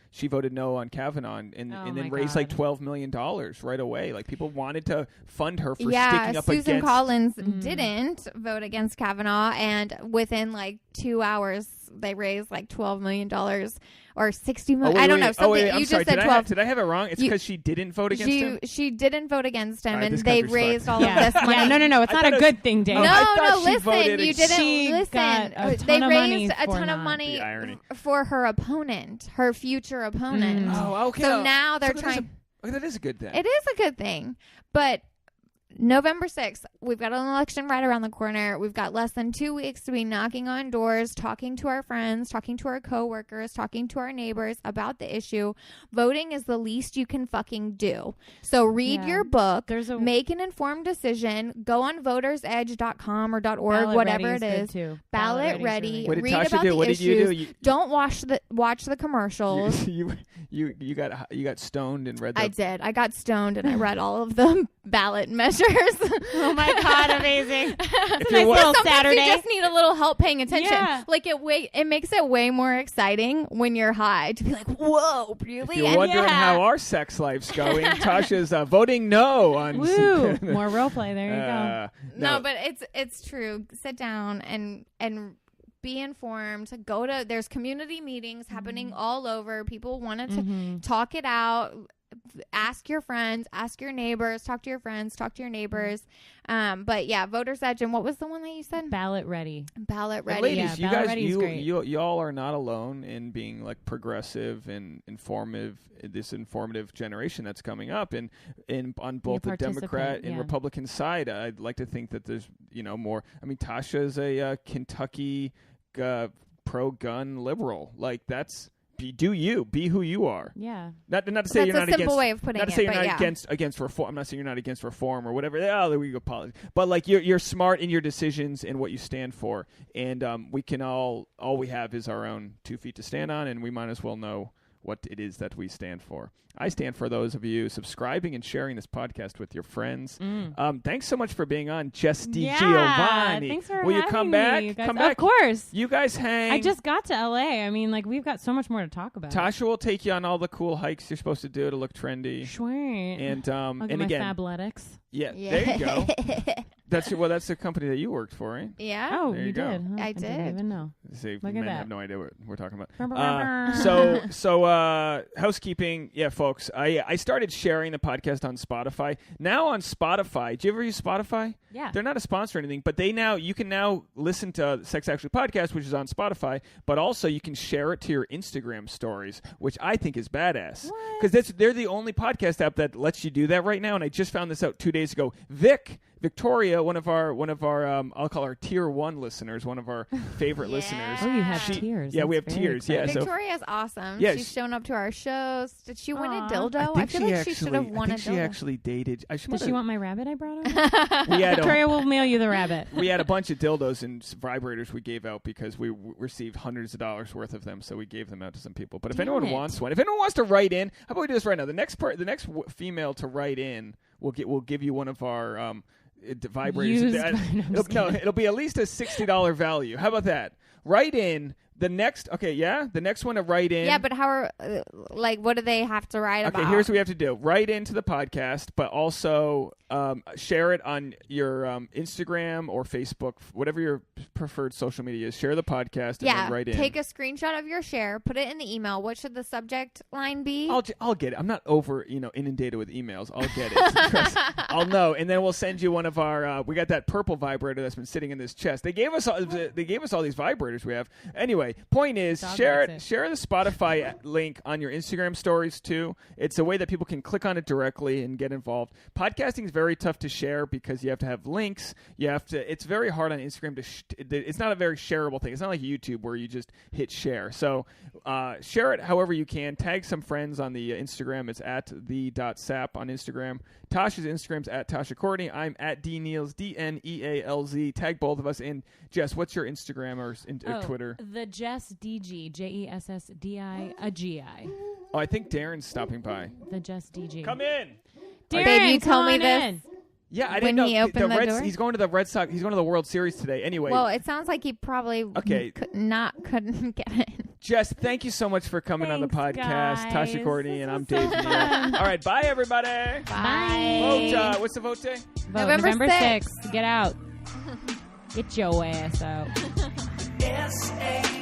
she voted no on Kavanaugh and then raised like $12 million right away? Like people wanted to fund her for sticking up against. Susan Collins didn't vote against Kavanaugh, and within like 2 hours they raised like $12 million or $60 million. I don't know. Something I'm you sorry. just said 12. Did I have it wrong? It's because she didn't vote against him. She didn't vote against him, and this they country's raised fucked. all of this money. Yeah, no. It's not a good thing, Dave. No, listen. You didn't she listen. Got a ton They of raised money a ton for of money The irony. for her opponent, her future opponent. Oh, okay. So now they're trying. That is a good thing. It is a good thing, but November 6th, we've got an election right around the corner. We've got less than 2 weeks to be knocking on doors, talking to our friends, talking to our coworkers, talking to our neighbors about the issue. Voting is the least you can fucking do. So read your book, make an informed decision, go on votersedge.com or .org, Ballot whatever it Ready is. too. Ballot Ready. What did read Tasha about do? the What did issues. you do? Don't watch the commercials. You got stoned and read. I did. I got stoned and I read all of the ballot measures. Oh my God, amazing. If It's a nice little Sometimes Saturday. you just need a little help paying attention. Yeah. Like it makes it way more exciting when you're high to be like, whoa, really? If you're wondering how our sex life's going, Tasha's voting no on. Woo! More role play. There you go. No, but it's true. Sit down and be informed. There's community meetings happening all over. People wanted to talk it out. Ask your friends, ask your neighbors, talk to your friends, talk to your neighbors. But yeah, Voters Edge. And what was the one that you said? Ballot Ready. Ballot Ready. Ladies, yeah, y'all are not alone in being like progressive and informative. This informative generation that's coming up, and on both the Democrat and Republican side, I'd like to think that there's more. I mean, Tasha is a Kentucky pro-gun liberal. Like that's. Be who you are. Yeah. Not to say you're not against. That's a simple way of putting it. Not to say you're not against reform. I'm not saying you're not against reform or whatever. Oh, there we go, politics. But like you're smart in your decisions and what you stand for, and we can all we have is our own 2 feet to stand on, and we might as well know what it is that we stand for. I stand for those of you subscribing and sharing this podcast with your friends. Thanks so much for being on, Jess DiGiovanni. Thanks for Will you having come me, back? you guys. Come back. Of course. You guys hang. I just got to LA. I mean, like we've got so much more to talk about. Tasha will take you on all the cool hikes you're supposed to do to look trendy. Sure. And I'll get and my again, Fabletics. yeah, there you go. That's the company that you worked for, right? Yeah. Oh, There you you go. did. Huh? I I did. didn't even know. See, Look at men that. have no idea what we're talking about. Brr. So housekeeping, yeah, folks. I started sharing the podcast on Spotify. Now on Spotify, do you ever use Spotify? Yeah. They're not a sponsor or anything, but you can now listen to Sex Actually Podcast, which is on Spotify, but also you can share it to your Instagram stories, which I think is badass. Because they're the only podcast app that lets you do that right now, and I just found this out 2 days ago. Victoria, one of our I'll call her tier 1 listeners, one of our favorite listeners. Oh, you have tiers. Yeah, we That's have very tiers. Yeah, exciting. Victoria's awesome. Yeah, She's shown up to our shows. Did she win a Aw. dildo? I feel like she should have won a dildo. She actually dated. Does she want my rabbit I brought her? Victoria will mail you the rabbit. We had a bunch of dildos and vibrators we gave out because we received hundreds of dollars worth of them, so we gave them out to some people. But if anyone wants one, if anyone wants to write in, how about we do this right now? The next female to write in, we'll give you one of our vibrators. It'll be at least a $60 value. How about that? Write in. The next one to write in. Yeah, but what do they have to write about? Okay, here's what we have to do. Write into the podcast, but also share it on your Instagram or Facebook, whatever your preferred social media is. Share the podcast and then write in. Take a screenshot of your share, put it in the email. What should the subject line be? I'll get it. I'm not over, inundated with emails. I'll get it. I'll know, and then we'll send you one of our. We got that purple vibrator that's been sitting in this chest. They gave us all these vibrators we have. Anyway, point is, share the Spotify link on your Instagram stories too. It's a way that people can click on it directly and get involved. Podcasting is very tough to share because you have to have links. It's very hard on Instagram it's not a very shareable thing. It's not like YouTube where you just hit share. So share it however you can. Tag some friends on the Instagram. It's at the.sap on Instagram. Tasha's Instagram's at Tasha Courtney. I'm at DNeals, DNEALZ. Tag both of us. And Jess, what's your Instagram or Twitter? The Jess DG, JessDiGi. Oh, I think Darren's stopping by. The Jess DG. Come in. Darren, Babe, you told me come this. in. Yeah, I didn't know. When he opened the door? He's going to the Red Sox. He's going to the World Series today. Anyway. Well, it sounds like he probably couldn't get in. Jess, thank you so much for coming on the podcast. Guys. Tasha Courtney and I'm This Dave was so Neal. fun. All right, bye everybody. Bye. Vote. What's the vote day? Vote November 6th. Get out. Get your ass out. SAP.